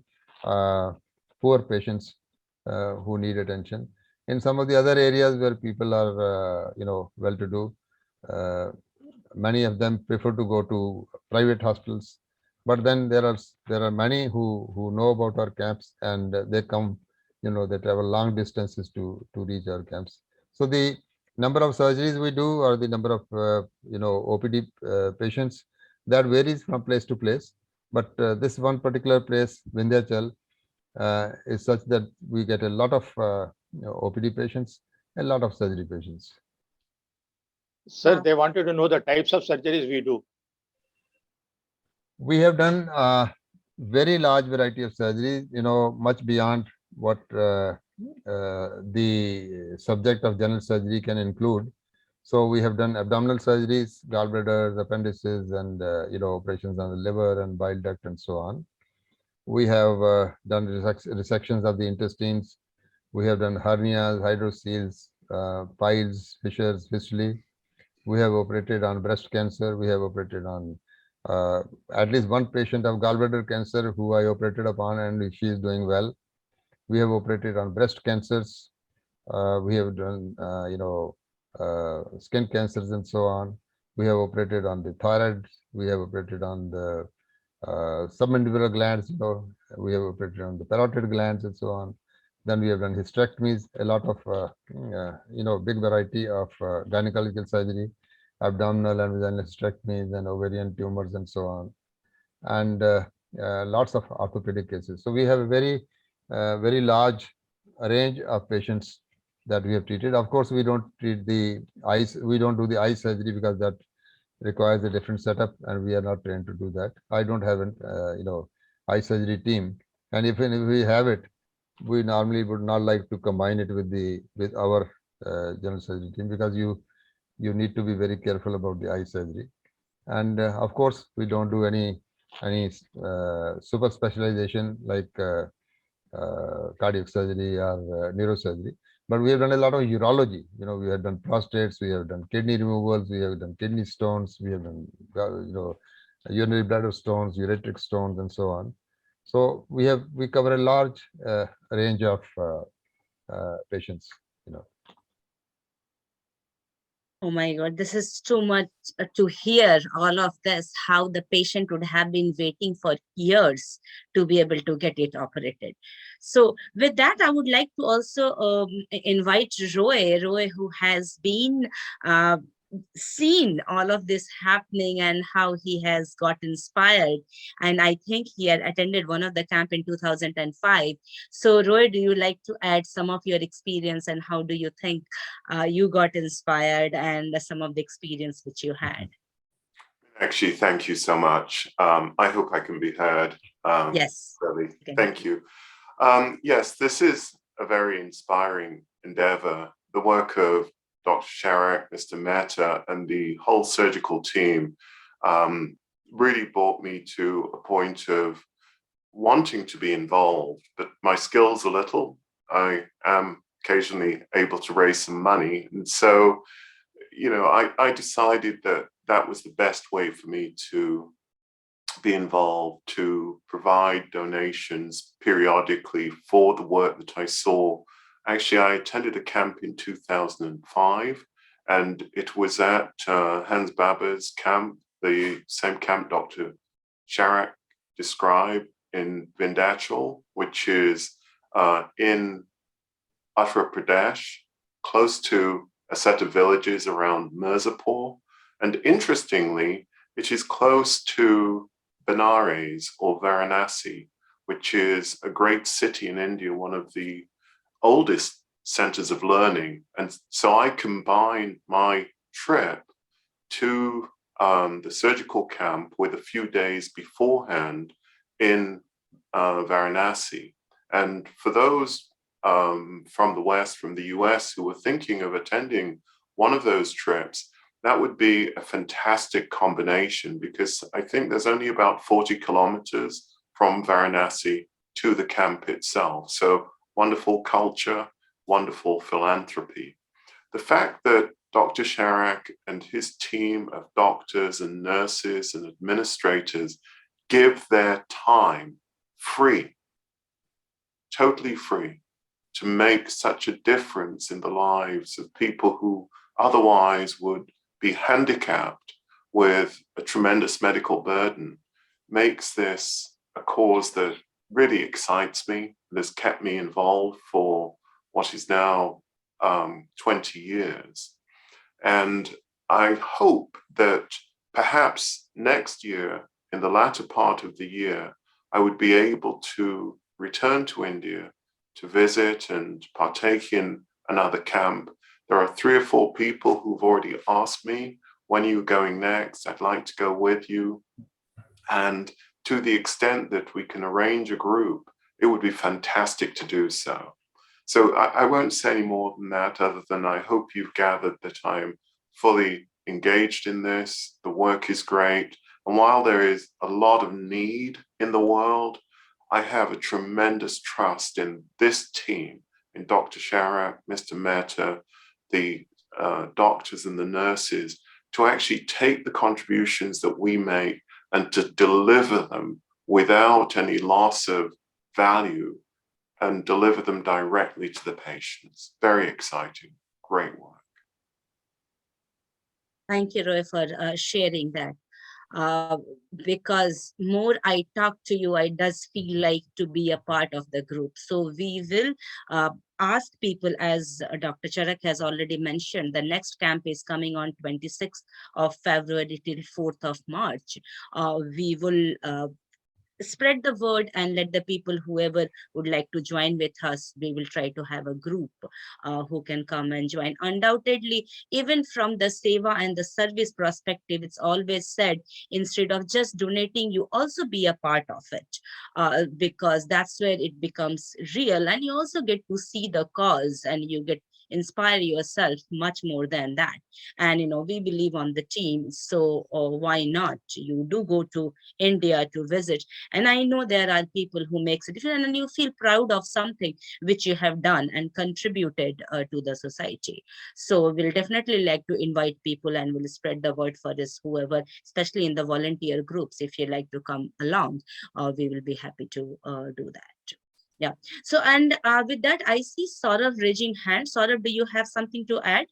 poor patients who need attention. In some of the other areas where people are, well-to-do, many of them prefer to go to private hospitals. But then there are many who know about our camps and they come, they travel long distances to reach our camps. So the number of surgeries we do or the number of OPD patients, that varies from place to place. But this one particular place, Vindhyachal, is such that we get a lot of OPD patients, a lot of surgery patients. Sir, they wanted to know the types of surgeries we do. We have done a very large variety of surgeries, much beyond what the subject of general surgery can include. So we have done abdominal surgeries, gallbladders, appendices, and operations on the liver and bile duct and so on. We have done resections of the intestines. We have done hernias, hydrocele, piles, fissures, fistulae. We have operated on breast cancer. We have operated on at least one patient of gallbladder cancer who I operated upon, and she is doing well. We have operated on breast cancers. We have done, skin cancers and so on. We have operated on the thyroid. We have operated on the submandibular glands. We have operated on the parotid glands and so on. Then we have done hysterectomies, a lot of, big variety of gynecological surgery, abdominal and vaginal hysterectomies and ovarian tumors and so on, and lots of orthopedic cases. So we have a very large range of patients that we have treated. Of course, we don't treat the eyes. We don't do the eye surgery because that requires a different setup, and we are not trained to do that. I don't have an eye surgery team, and if we have it, we normally would not like to combine it with our general surgery team because you need to be very careful about the eye surgery. And of course, we don't do any super specialization like cardiac surgery or neurosurgery. But we have done a lot of urology. We have done prostates, we have done kidney removals, we have done kidney stones, we have done urinary bladder stones, ureteric stones, and so on. So we cover a large range of patients. Oh my God, this is too much to hear all of this, how the patient would have been waiting for years to be able to get it operated. So with that, I would like to also invite Roy, who has been seen all of this happening and how he has got inspired. And I think he had attended one of the camp in 2005. So Roy, do you like to add some of your experience and how do you think you got inspired and some of the experience which you had? Actually, thank you so much. I hope I can be heard. Yes. Really. Thank you. Yes, this is a very inspiring endeavor. The work of Dr. Sharak, Mr. Mehta, and the whole surgical team really brought me to a point of wanting to be involved, but my skills are little. I am occasionally able to raise some money. And so, I decided that that was the best way for me to be involved, to provide donations periodically for the work that I saw. Actually, I attended a camp in 2005, and it was at Hans Baba's camp, the same camp Dr. Sharak described in Vindhyachal, which is in Uttar Pradesh, close to a set of villages around Mirzapur. And interestingly, it is close to Benares or Varanasi, which is a great city in India, one of the oldest centers of learning. And so I combined my trip to the surgical camp with a few days beforehand in Varanasi. And for those from the West, from the US, who were thinking of attending one of those trips, that would be a fantastic combination because I think there's only about 40 kilometers from Varanasi to the camp itself. So wonderful culture, wonderful philanthropy. The fact that Dr. Sharak and his team of doctors and nurses and administrators give their time free, totally free, to make such a difference in the lives of people who otherwise would be handicapped with a tremendous medical burden, makes this a cause that really excites me and has kept me involved for what is now 20 years. And I hope that perhaps next year, in the latter part of the year, I would be able to return to India to visit and partake in another camp. There are 3 or 4 people who've already asked me, when are you going next? I'd like to go with you. And to the extent that we can arrange a group, it would be fantastic to do so. So I won't say any more than that, other than I hope you've gathered that I'm fully engaged in this. The work is great. And while there is a lot of need in the world, I have a tremendous trust in this team, in Dr. Sharak, Mr. Mehta, the doctors and the nurses, to actually take the contributions that we make and to deliver them without any loss of value and deliver them directly to the patients. Very exciting, great work. Thank you, Roy, for sharing that. Because more I talk to you, I does feel like to be a part of the group. So we will ask people, as Dr. Charak has already mentioned, the next camp is coming on 26th of February till 4th of March. We will spread the word and let the people, whoever would like to join with us, we will try to have a group who can come and join. Undoubtedly, even from the seva and the service perspective, it's always said, instead of just donating, you also be a part of it, because that's where it becomes real, and you also get to see the cause and you get inspire yourself much more than that. And we believe on the team, so why not? You do go to India to visit, and I know there are people who makes a difference, and you feel proud of something which you have done and contributed to the society. So we'll definitely like to invite people, and we'll spread the word for this, whoever, especially in the volunteer groups, if you like to come along, we will be happy to do that. Yeah. So, and with that, I see Saurav raising hand. Saurav, do you have something to add?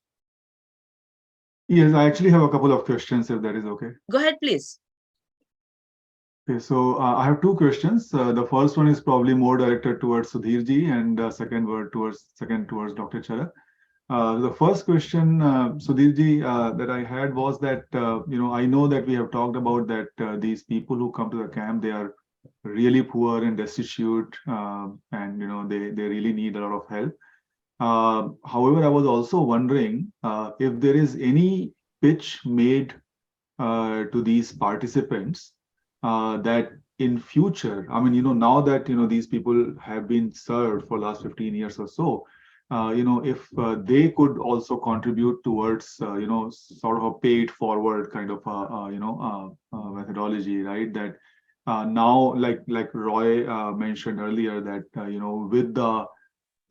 Yes, I actually have a couple of questions, if that is okay. Go ahead, please. Okay, so I have 2 questions. The first one is probably more directed towards Sudhirji, and second towards Dr. Charak. The first question, Sudhirji, that I had was that I know that we have talked about that these people who come to the camp, they are really poor and destitute, and they really need a lot of help. However, I was also wondering if there is any pitch made to these participants that in future, I mean, now that these people have been served for last 15 years or so, if they could also contribute towards sort of a paid forward kind of methodology, right? That now, like Roy mentioned earlier, that with the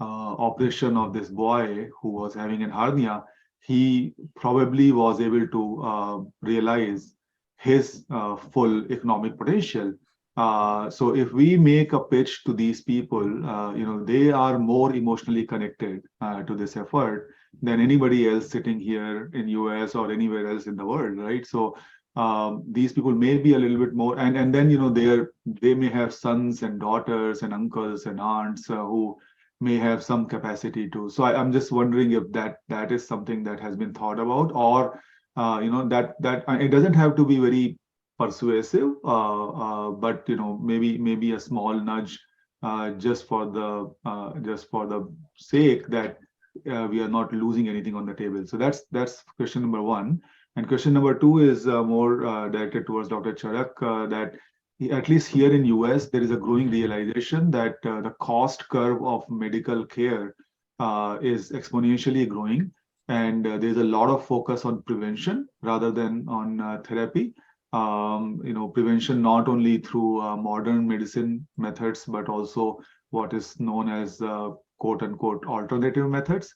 operation of this boy who was having an hernia, he probably was able to realize his full economic potential. So if we make a pitch to these people, they are more emotionally connected to this effort than anybody else sitting here in US or anywhere else in the world, right? So these people may be a little bit more, and then they may have sons and daughters and uncles and aunts who may have some capacity to. So I'm just wondering if that is something that has been thought about, or that it doesn't have to be very persuasive, but maybe a small nudge just for the sake that we are not losing anything on the table. So that's question number 1. And question number 2 is more directed towards Dr. Charak, that at least here in US, there is a growing realization that the cost curve of medical care is exponentially growing, and there's a lot of focus on prevention rather than on therapy. Prevention not only through modern medicine methods, but also what is known as quote unquote alternative methods.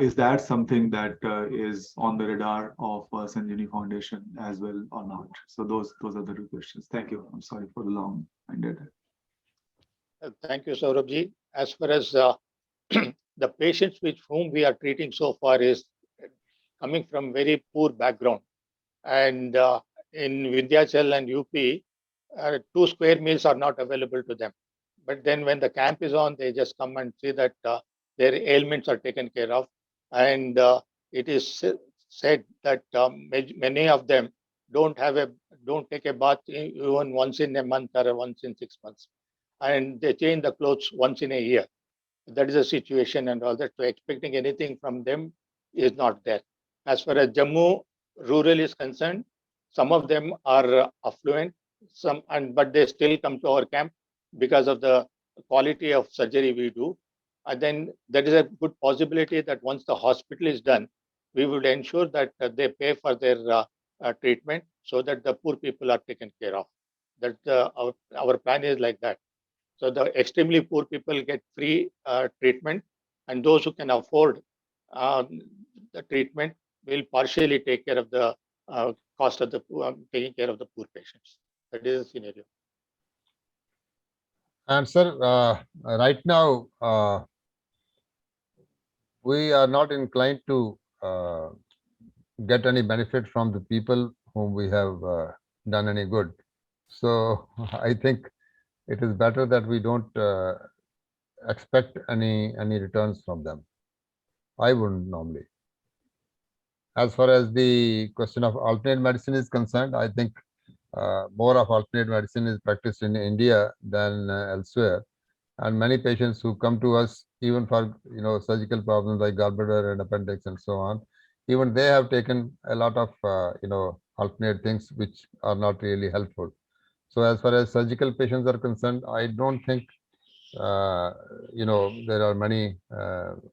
Is that something that is on the radar of Sanjivani Foundation as well or not? So those are the two questions. Thank you. I'm sorry for the long-winded. Thank you, Saurabhji. As far as the patients with whom we are treating so far is coming from very poor background. And in Vindhyachal and UP, 2 square meals are not available to them. But then when the camp is on, they just come and see that their ailments are taken care of. And it is said that many of them don't take a bath even once in a month or once in 6 months. And they change the clothes once in a year. That is the situation and all that. So expecting anything from them is not there. As far as Jammu rural is concerned, some of them are affluent, but they still come to our camp because of the quality of surgery we do. And then there is a good possibility that once the hospital is done, we would ensure that they pay for their treatment so that the poor people are taken care of. That our plan is like that. So the extremely poor people get free treatment, and those who can afford the treatment will partially take care of the cost of the taking care of the poor patients. That is the scenario. And sir, right now we are not inclined to get any benefit from the people whom we have done any good. So I think it is better that we don't expect any returns from them. I wouldn't normally. As far as the question of alternate medicine is concerned, I think more of alternate medicine is practiced in India than elsewhere. And many patients who come to us, even for surgical problems like gallbladder and appendix and so on, even they have taken a lot of alternate things which are not really helpful. So as far as surgical patients are concerned, I don't think there are many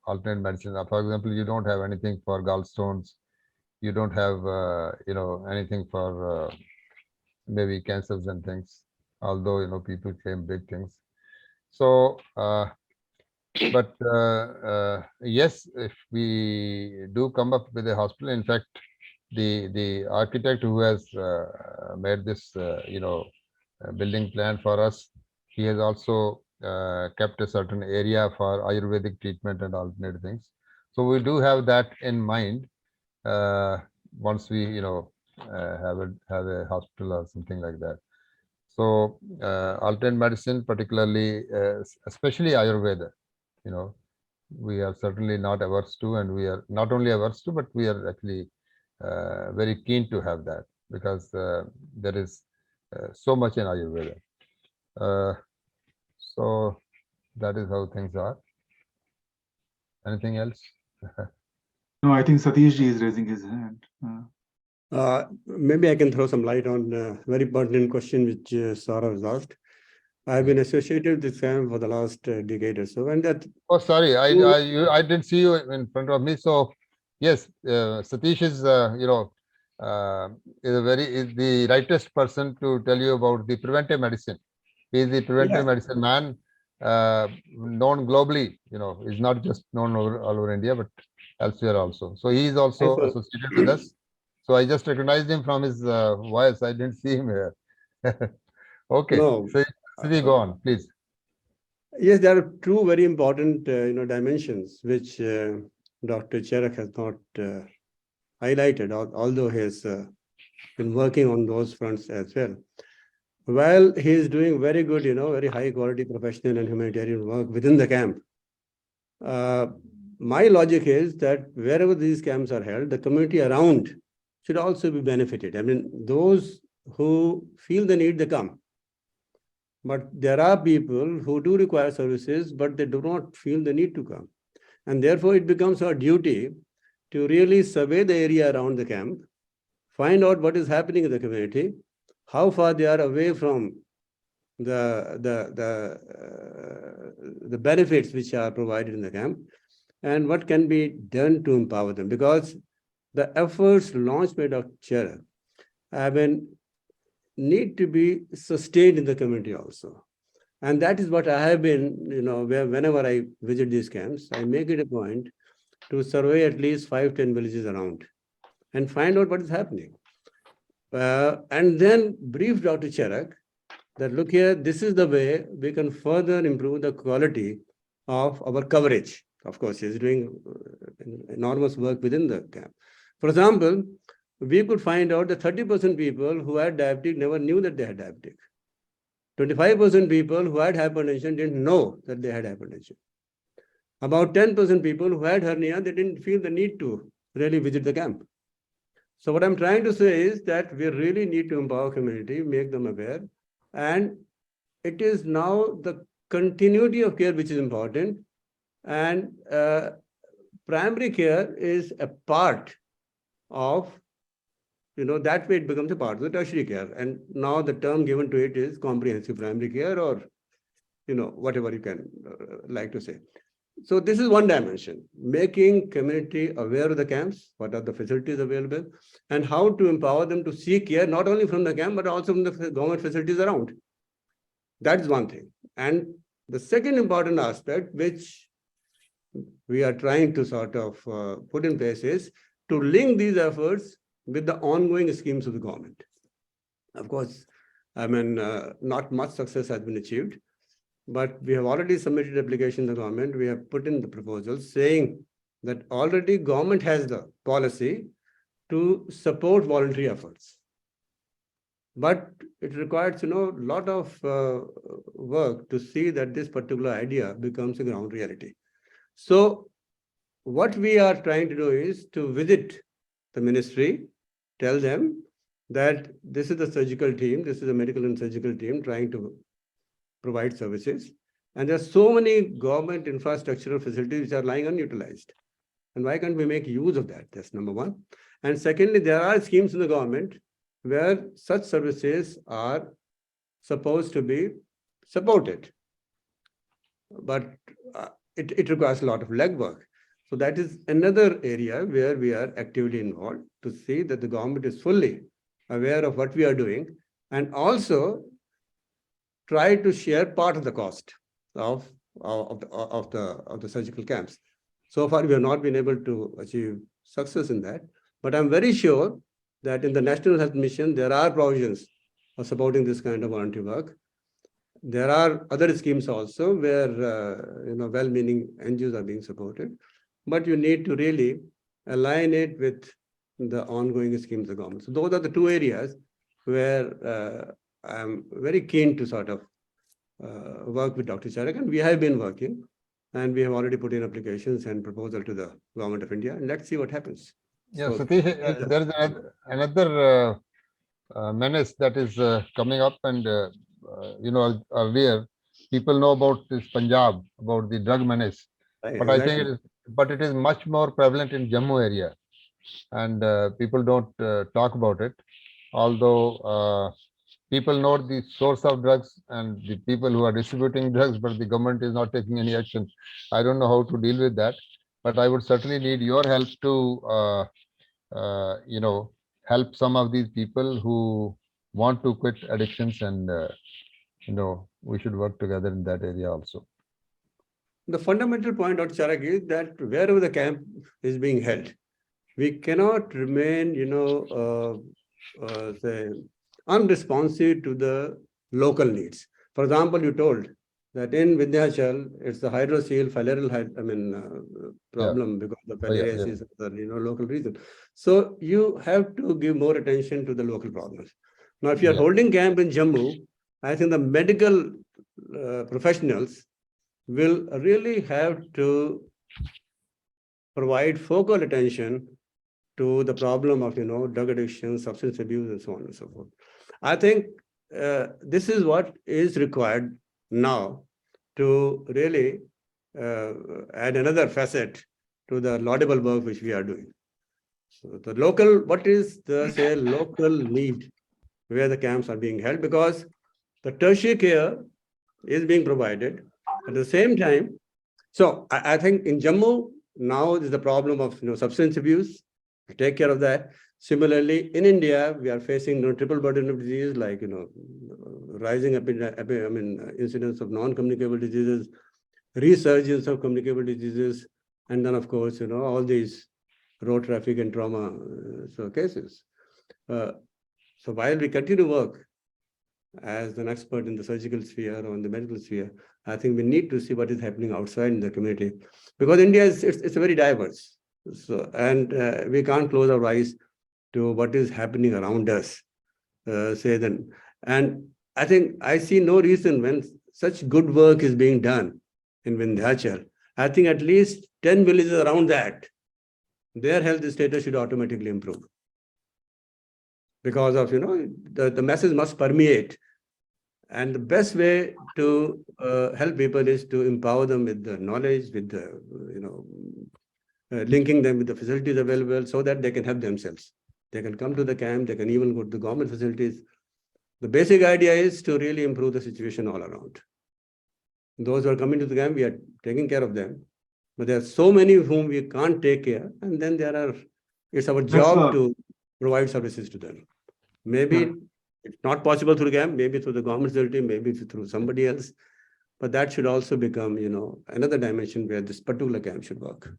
alternate medicines. For example, you don't have anything for gallstones. You don't have anything for maybe cancers and things. Although people claim big things. So, but yes, if we do come up with a hospital, in fact, the architect who has made this building plan for us, he has also kept a certain area for Ayurvedic treatment and alternate things. So we do have that in mind once we have a hospital or something like that. So alternate medicine, particularly especially Ayurveda, we are certainly not averse to, and we are not only averse to, but we are actually very keen to have that, because there is so much in Ayurveda. So that is how things are. Anything else? No, I think Satish ji is raising his hand. Maybe I can throw some light on a very pertinent question which Sarah has asked. I've been associated with this camp for the last decade or so, and that. Oh, sorry, I didn't see you in front of me. So yes, Satish is is the rightest person to tell you about the preventive medicine. He is the preventive medicine man, known globally. Is not just known all over India, but elsewhere also. So he is also associated with us. So I just recognized him from his voice. I didn't see him here. Okay. No. So Satish, go on, please. Yes, there are two very important dimensions which Dr. Charak has not highlighted, although he has been working on those fronts as well. While he is doing very good, very high quality professional and humanitarian work within the camp, my logic is that wherever these camps are held, the community around should also be benefited. I mean, those who feel the need, they come. But there are people who do require services, but they do not feel the need to come. And therefore, it becomes our duty to really survey the area around the camp, find out what is happening in the community, how far they are away from the benefits which are provided in the camp, and what can be done to empower them. Because the efforts launched by Dr. Charak need to be sustained in the community also. And that is what I have been, whenever I visit these camps, I make it a point to survey at least 5-10 villages around and find out what is happening. And then brief Dr. Charak that, look here, this is the way we can further improve the quality of our coverage. Of course, he's doing enormous work within the camp. For example, we could find out that 30% people who had diabetic never knew that they had diabetic. 25% people who had hypertension didn't know that they had hypertension. About 10% people who had hernia, they didn't feel the need to really visit the camp. So what I'm trying to say is that we really need to empower community, make them aware. And it is now the continuity of care which is important. And primary care is a part of, that way it becomes a part of the tertiary care. And now the term given to it is comprehensive primary care, or, whatever you can like to say. So this is one dimension, making community aware of the camps, what are the facilities available, and how to empower them to seek care, not only from the camp, but also from the government facilities around. That is one thing. And the second important aspect, which we are trying to sort of put in place, is to link these efforts with the ongoing schemes of the government. Of course, not much success has been achieved, but we have already submitted application to the government. We have put in the proposals saying that already government has the policy to support voluntary efforts. But it requires, a lot of work to see that this particular idea becomes a ground reality. So what we are trying to do is to visit the ministry, tell them that this is the surgical team, this is a medical and surgical team trying to provide services. And there are so many government infrastructural facilities which are lying unutilized. And why can't we make use of that? That's number one. And secondly, there are schemes in the government where such services are supposed to be supported. But it requires a lot of legwork. So that is another area where we are actively involved to see that the government is fully aware of what we are doing, and also try to share part of the cost of the surgical camps. So far, we have not been able to achieve success in that, but I'm very sure that in the National Health Mission, there are provisions for supporting this kind of voluntary work. There are other schemes also where, well-meaning NGOs are being supported, but you need to really align it with the ongoing schemes of the government. So those are the two areas where I'm very keen to sort of work with Dr. Charak, and we have been working, and we have already put in applications and proposal to the government of India, and let's see what happens. Yeah, So, Satish, there is another menace that is coming up, and earlier people know about this Punjab, about the drug menace, but I think it is much more prevalent in Jammu area, and people don't talk about it, although people know the source of drugs and the people who are distributing drugs, but the government is not taking any action. I don't know how to deal with that, but I would certainly need your help to help some of these people who want to quit addictions, and we should work together in that area also. The fundamental point, Dr. Charak, is that wherever the camp is being held, we cannot remain, say, unresponsive to the local needs. For example, you told that in Vindhyachal, it's the hydrocele filarial problem because of filariasis of the local region. So you have to give more attention to the local problems. Now, if you are holding camp in Jammu, I think the medical professionals will really have to provide focal attention to the problem of drug addiction, substance abuse, and so on and so forth. I think this is what is required now to really add another facet to the laudable work which we are doing. So the local, what is the local need where the camps are being held, because the tertiary care is being provided at the same time. So I think in Jammu now is the problem of substance abuse. We take care of that. Similarly, in India, we are facing triple burden of disease like rising incidence of non-communicable diseases, resurgence of communicable diseases, and then of course, all these road traffic and trauma cases. So while we continue to work as an expert in the surgical sphere or in the medical sphere, I think we need to see what is happening outside in the community, because India it's very diverse. So we can't close our eyes to what is happening around us. And I think I see no reason when such good work is being done in Vindhyachal. I think at least 10 villages around that, their health status should automatically improve, because of the message must permeate, and the best way to help people is to empower them with the knowledge, with the linking them with the facilities available, so that they can help themselves. They can come to the camp, they can even go to the government facilities. The basic idea is to really improve the situation all around. Those who are coming to the camp, we are taking care of them, but there are so many whom we can't take care, and then it's our job to provide services to them. Maybe it's not possible through the camp, maybe through the government facility, maybe through somebody else, but that should also become, another dimension where this particular camp should work.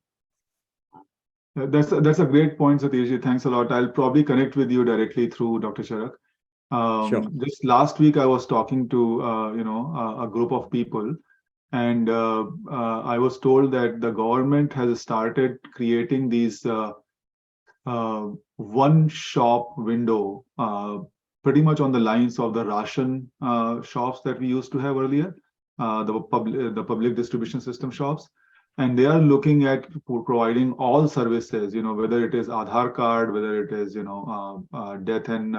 That's a great point, Satishji. Thanks a lot. I'll probably connect with you directly through Dr. Charak. Sure. Just last week, I was talking to a group of people, and I was told that the government has started creating these one-shop window, pretty much on the lines of the ration shops that we used to have earlier, the public distribution system shops. And they are looking at providing all services, whether it is Aadhaar card, whether it is, death and,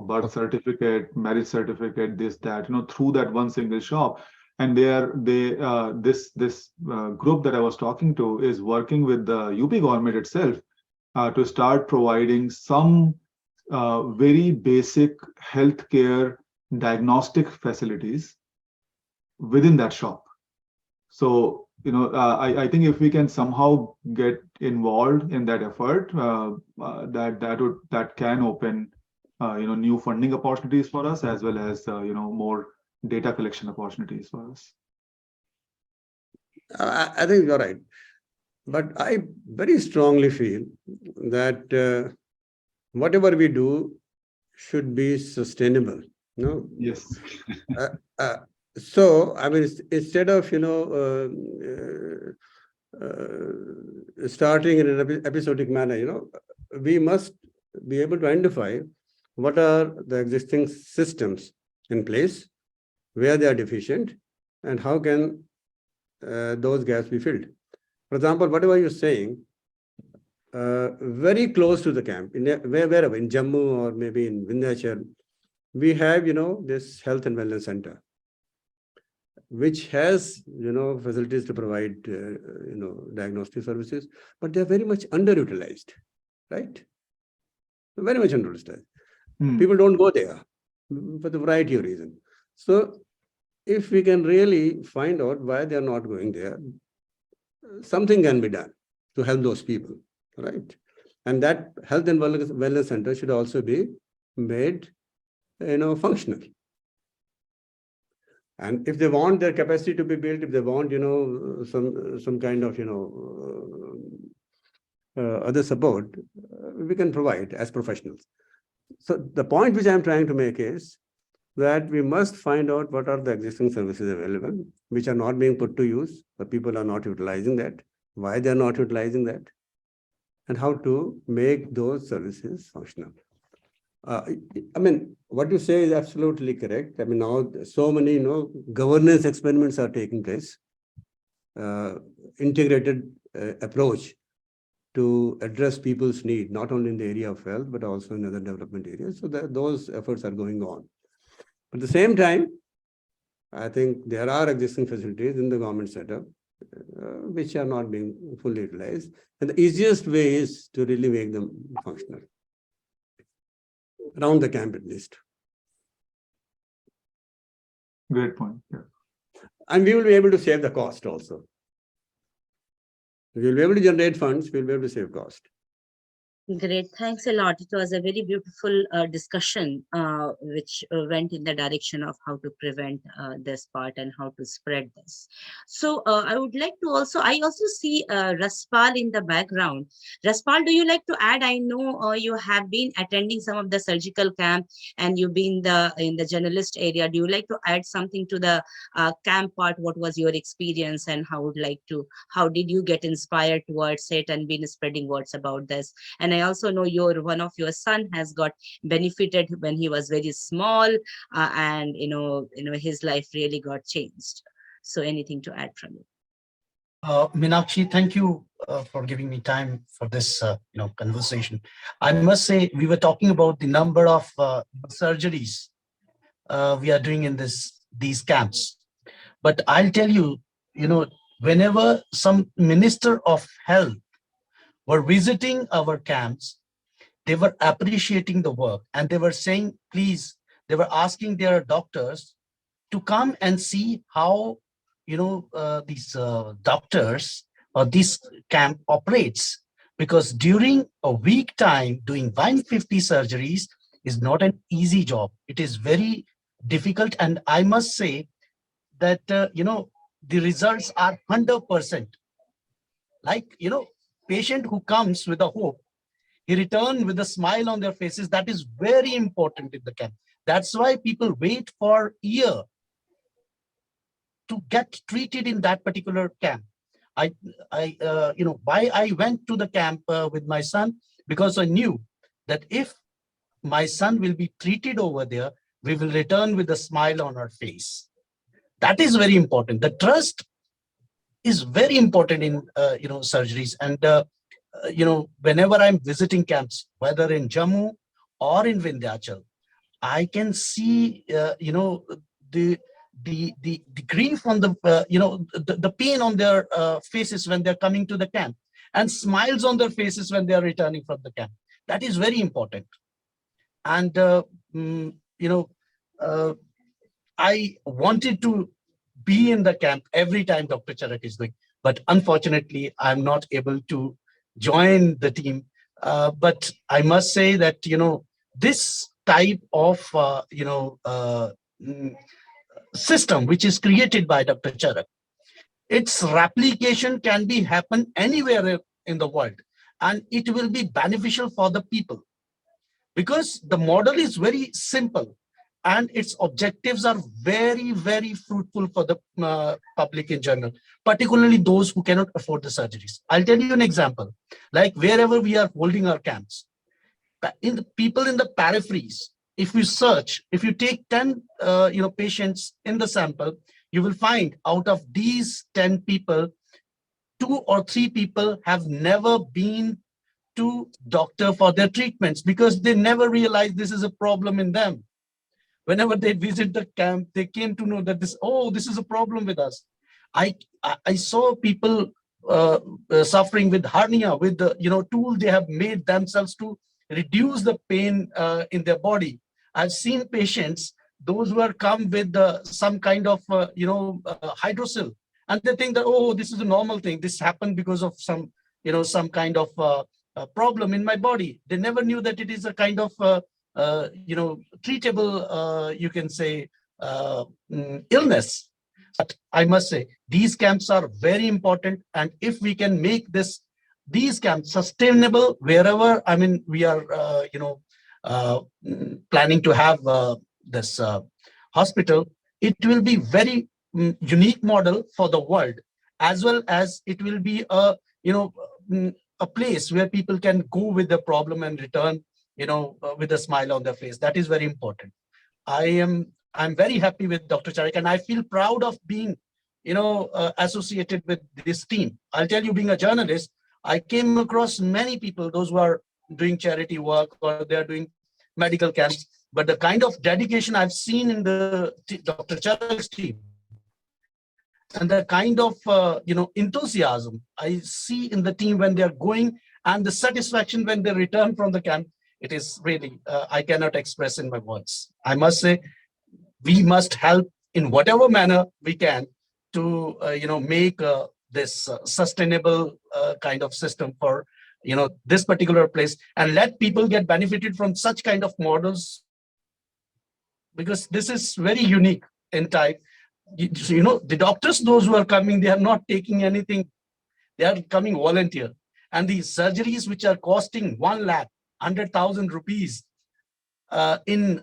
birth certificate, marriage certificate, this, that, through that one single shop. And this group that I was talking to is working with the UP government itself to start providing some very basic healthcare diagnostic facilities within that shop. So, I think if we can somehow get involved in that effort, that can open, new funding opportunities for us, as well as, more data collection opportunities for us. I think you're right. But I very strongly feel that whatever we do should be sustainable. Yes. So, instead of, starting in an episodic manner, we must be able to identify what are the existing systems in place, where they are deficient, and how can those gaps be filled. For example, whatever you're saying, very close to the camp, wherever, in Jammu or maybe in Vindhyachal, we have, this health and wellness center, which has, facilities to provide, diagnostic services, but they're very much underutilized, right? Very much underutilized. People don't go there for the variety of reasons. So if we can really find out why they're not going there, something can be done to help those people, right? And that health and wellness center should also be made, functional. And if they want their capacity to be built, if they want, some kind of, other support, we can provide as professionals. So the point which I'm trying to make is that we must find out what are the existing services available, which are not being put to use, but people are not utilizing that, why they're not utilizing that, and how to make those services functional. What you say is absolutely correct. Now so many, governance experiments are taking place, integrated approach to address people's need, not only in the area of health, but also in other development areas. So those efforts are going on. At the same time, I think there are existing facilities in the government setup which are not being fully utilized. And the easiest way is to really make them functional, around the camp at least. Great point. Yeah. And we will be able to save the cost also. We will be able to generate funds, we will be able to save cost. Great, thanks a lot. It was a very beautiful discussion, which went in the direction of how to prevent this part and how to spread this. So, I would like to also, I also see Raspal in the background. Raspal, do you like to add? I know you have been attending some of the surgical camp and you've been in the journalist area. Do you like to add something to the camp part? What was your experience and how did you get inspired towards it and been spreading words about this? And I also know one of your son has got benefited when he was very small, and his life really got changed. So anything to add from you? Minakshi, thank you for giving me time for this conversation. I must say we were talking about the number of surgeries we are doing in these camps. But I'll tell you, whenever some minister of health were visiting our camps, they were appreciating the work and they were saying, please, they were asking their doctors to come and see how these doctors or this camp operates, because during a week time doing 150 surgeries is not an easy job. It is very difficult, and I must say that the results are 100%. Like, patient who comes with a hope, he return with a smile on their faces. That is very important in the camp. That's why people wait for a year to get treated in that particular camp. Why I went to the camp with my son, because I knew that if my son will be treated over there, we will return with a smile on our face. That is very important. The trust is very important in surgeries. And whenever I'm visiting camps, whether in Jammu or in Vindhyachal, I can see the the grief on the pain on their faces when they're coming to the camp, and smiles on their faces when they are returning from the camp. That is very important. And uh, I wanted to be in the camp every time Dr. Charak is going, but unfortunately, I'm not able to join the team. But I must say that this type of system which is created by Dr. Charak, its replication can be happen anywhere in the world, and it will be beneficial for the people, because the model is very simple and its objectives are very, very fruitful for the public in general, particularly those who cannot afford the surgeries. I'll tell you an example. Like wherever we are holding our camps, in the people in the peripheries, if you search, if you take 10 patients in the sample, you will find out of these 10 people, 2 or 3 people have never been to doctor for their treatments because they never realized this is a problem in them. Whenever they visit the camp, they came to know that this is a problem with us. I saw people suffering with hernia, with the tool they have made themselves to reduce the pain in their body. I've seen patients, those who are come with some kind of hydrocele, and they think that, oh, this is a normal thing. This happened because of some kind of problem in my body. They never knew that it is a kind of treatable, you can say, illness. But I must say, these camps are very important. And if we can make these camps sustainable wherever, I mean, we are, planning to have this hospital, it will be very unique model for the world, as well as it will be a place where people can go with the problem and return with a smile on their face. That is very important. I'm very happy with Dr. Charak, and I feel proud of being, associated with this team. I'll tell you, being a journalist, I came across many people, those who are doing charity work or they're doing medical camps, but the kind of dedication I've seen in the Dr. Charak's team, and the kind of enthusiasm I see in the team when they're going, and the satisfaction when they return from the camp, it is really, I cannot express in my words. I must say, we must help in whatever manner we can to make this sustainable kind of system for this particular place, and let people get benefited from such kind of models, because this is very unique in type. The doctors, those who are coming, they are not taking anything. They are coming volunteer. And the surgeries which are costing 1 lakh, 100,000 rupees in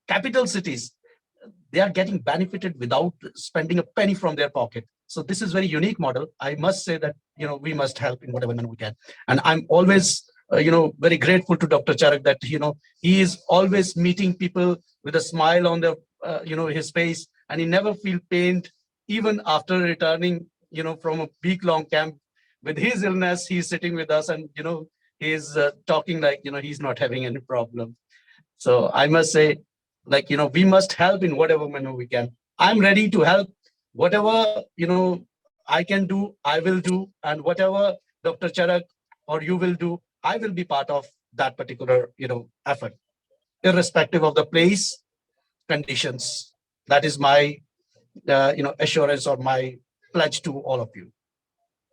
capital cities, they are getting benefited without spending a penny from their pocket. So this is very unique model. I must say that, we must help in whatever manner we can. And I'm always, very grateful to Dr. Charak that, he is always meeting people with a smile on his face, and he never feel pained, even after returning, from a week-long camp. With his illness, he's sitting with us, and, he's talking like, he's not having any problem. So I must say, we must help in whatever manner we can. I'm ready to help. Whatever, I can do, I will do. And whatever Dr. Charak or you will do, I will be part of that particular, effort, irrespective of the place, conditions. That is my, assurance or my pledge to all of you.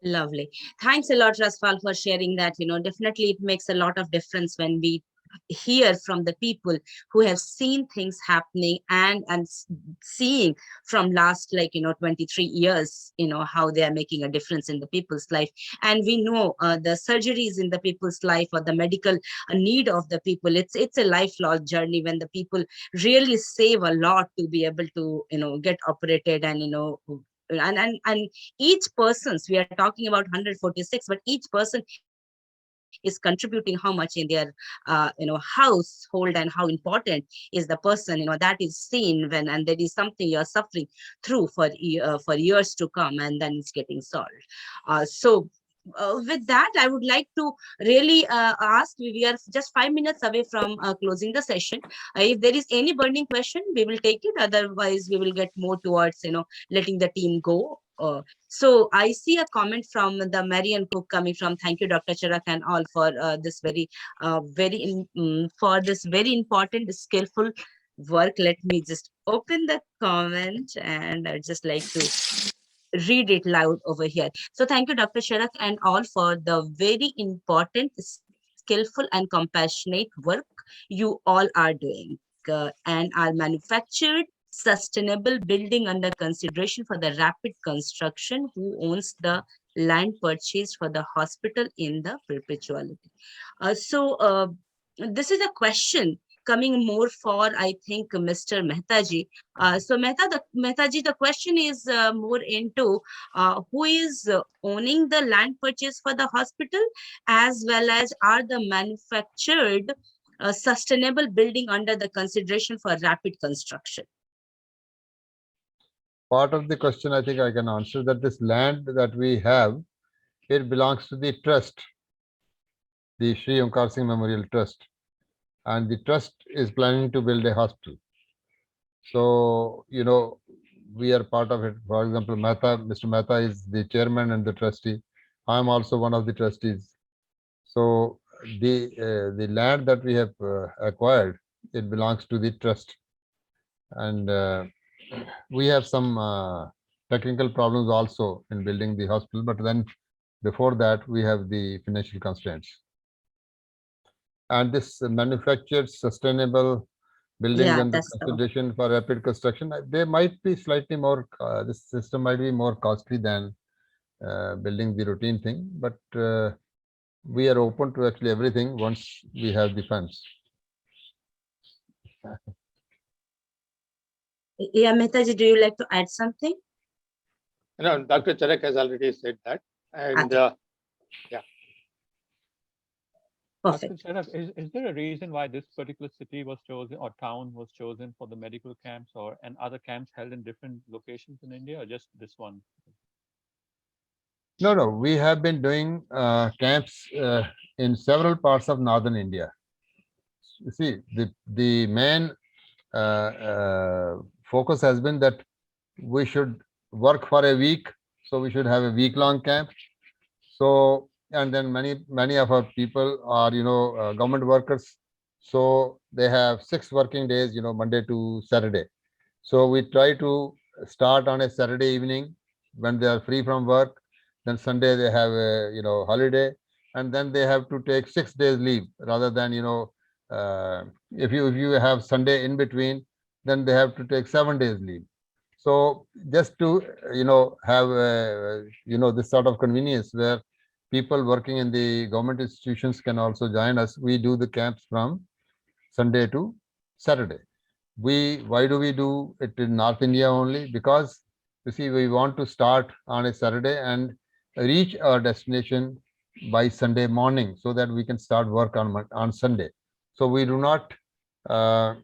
Lovely. Thanks a lot, Rasfal, for sharing that. Definitely it makes a lot of difference when we hear from the people who have seen things happening and seeing from last 23 years, how they are making a difference in the people's life. And we know the surgeries in the people's life, or the medical need of the people, it's a lifelong journey when the people really save a lot to be able to get operated. And and each person's, we are talking about 146, but each person is contributing how much in their household, and how important is the person, that is seen when, and there is something you're suffering through for years to come, and then it's getting solved. So with that, I would like to really ask, we are just 5 minutes away from closing the session. If there is any burning question, we will take it. Otherwise, we will get more towards, letting the team go. So I see a comment from the Marian Cook coming from, thank you, Dr. Charak, and all for this for this very important, skillful work. Let me just open the comment, and I'd just like to read it loud over here. So thank you, Dr. Sharak, and all for the very important, skillful, and compassionate work you all are doing, and are manufactured sustainable building under consideration for the rapid construction. Who owns the land purchased for the hospital in the perpetuality? So this is a question coming more for, I think, Mr. Mehtaji. So Mehtaji, the question is more into who is owning the land purchase for the hospital, as well as are the manufactured sustainable building under the consideration for rapid construction? Part of the question I think I can answer, that this land that we have, it belongs to the trust, the Sri Omkar Singh Memorial Trust, and the trust is planning to build a hospital. So, we are part of it. For example, Mr. Mehta is the chairman and the trustee. I am also one of the trustees. So the land that we have acquired, it belongs to the trust, and we have some technical problems also in building the hospital. But then before that, we have the financial constraints. And this manufactured sustainable buildings under consideration for rapid construction, they might be slightly more, this system might be more costly than building the routine thing, but we are open to actually everything once we have the funds. Yeah, Mehtaji, do you like to add something? No, Dr. Charak has already said that. And yeah. Dr. Charak, is there a reason why this particular city was chosen, or town was chosen for the medical camps, and other camps held in different locations in India, or just this one? No, we have been doing camps in several parts of northern India. You see, the main focus has been that we should work for a week, so we should have a week-long camp. So, and then many of our people are government workers, so they have 6 working days, Monday to Saturday. So we try to start on a Saturday evening when they are free from work. Then Sunday they have a holiday, and then they have to take 6 days leave rather than, if you have Sunday in between, then they have to take 7 days leave. So just to, have, this sort of convenience where people working in the government institutions can also join us, we do the camps from Sunday to Saturday. Why do we do it in North India only? Because you see, we want to start on a Saturday and reach our destination by Sunday morning so that we can start work on Sunday. So we do not, uh,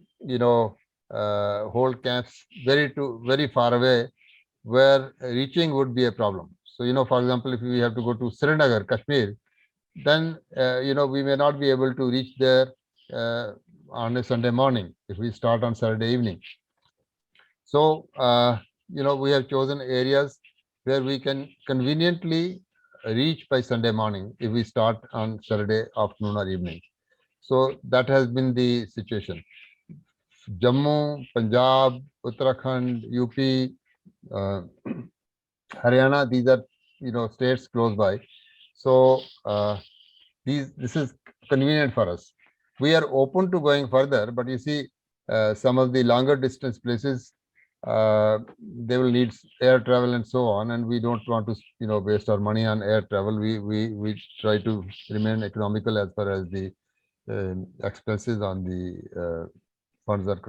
hold camps very far away where reaching would be a problem. So, for example, if we have to go to Srinagar, Kashmir, then we may not be able to reach there uh, on a Sunday morning if we start on Saturday evening. So we have chosen areas where we can conveniently reach by Sunday morning if we start on Saturday afternoon or evening. So that has been the situation. Jammu, Punjab, Uttarakhand, UP, uh, Haryana, these are states close by. So this is convenient for us. We are open to going further, but you see, some of the longer distance places, they will need air travel and so on, and we don't want to waste our money on air travel. We try to remain economical as far as the expenses on the funds are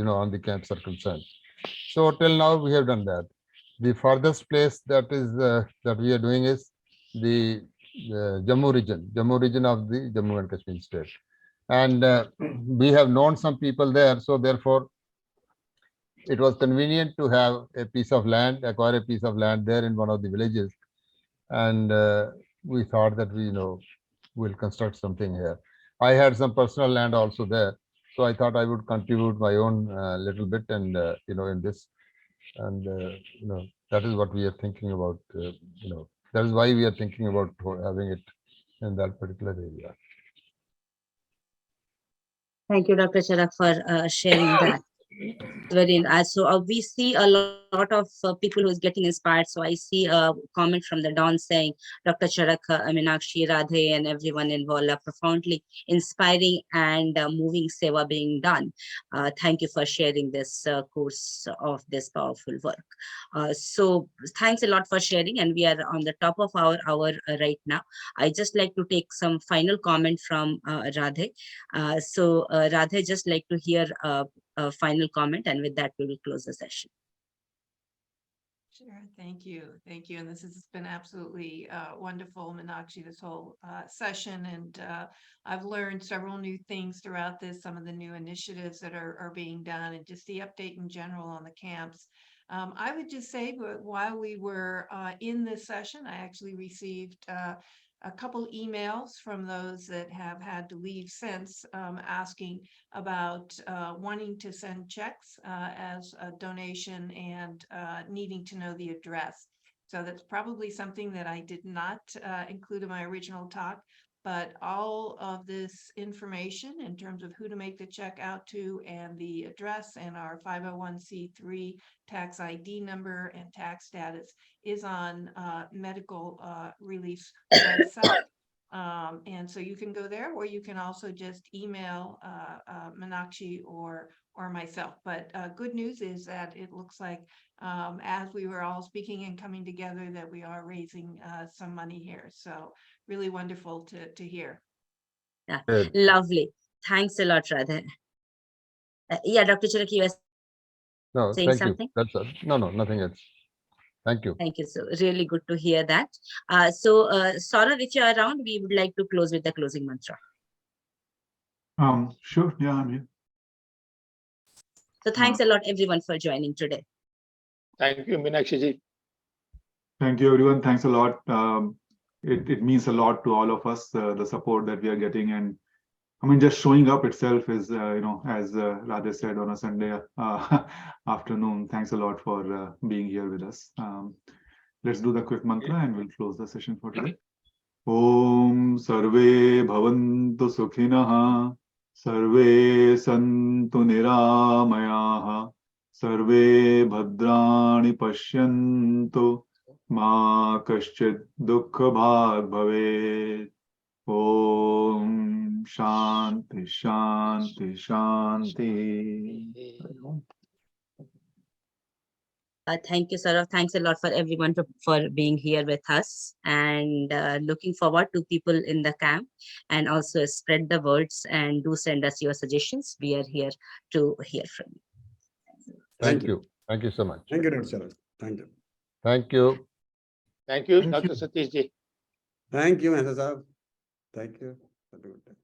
on the camps are concerned. So till now we have done that. The farthest place that we are doing is the Jammu region of the Jammu and Kashmir state, and we have known some people there. So therefore, it was convenient to have a piece of land, acquire a piece of land there in one of the villages, and we thought that we'll construct something here. I had some personal land also there, so I thought I would contribute my own little bit, and in this, and that is what we are thinking about. That is why we are thinking about having it in that particular area. Thank you, Dr. Charak, for sharing that. Very so we see a lot of people who is getting inspired. So I see a comment from the Don saying, Dr. Charak, Meenakshi, Radhe, and everyone involved are profoundly inspiring and moving seva being done. Thank you for sharing this course of this powerful work. So thanks a lot for sharing, and we are on the top of our hour right now. I just like to take some final comment from Radhe. Radhe, just like to hear a final comment, and with that we will close the session. Sure, thank you. Thank you. And this has been absolutely wonderful, Meenakshi, this whole session. And I've learned several new things throughout this, some of the new initiatives that are being done, and just the update in general on the camps. I would just say, but while we were in this session, I actually received a couple emails from those that have had to leave since, asking about wanting to send checks as a donation and needing to know the address. So that's probably something that I did not include in my original talk, but all of this information in terms of who to make the check out to and the address and our 501c3 tax ID number and tax status is on Medical Relief's website. And so you can go there, or you can also just email Meenakshi or myself. But good news is that it looks like as we were all speaking and coming together, that we are raising some money here. So really wonderful to hear. Yeah, lovely. Thanks a lot, Radha. Yeah, Dr. Charak, you were No, saying thank something? you. That's all. No, nothing else. Thank you. Thank you. So really good to hear that. Saurav, if you are around, we would like to close with the closing mantra. Sure. Yeah, I'm here. So thanks a lot, everyone, for joining today. Thank you, Meenakshi ji. Thank you, everyone. Thanks a lot. It means a lot to all of us, the support that we are getting. And I mean, just showing up itself is, as Radhe said, on a Sunday afternoon. Thanks a lot for being here with us. Let's do the quick mantra and we'll close the session for today. Om Sarve Bhavantu Sukhinah, Sarve Santu Niramayaha, Sarve Bhadrani Pashyantu, Ma Kaschid Dukkha Bhag Bhavet. Om Shanti Shanti Shanti. Thank you, Saurav. Thanks a lot for everyone for being here with us, and looking forward to people in the camp, and also spread the words and do send us your suggestions. We are here to hear from you. Thank you. Thank you so much. Thank you, Dr. Sharad. Thank you. Thank you. Thank you, Thank Dr. you. Satish ji. Thank you, Mehta Saab. Thank you. Have a good day.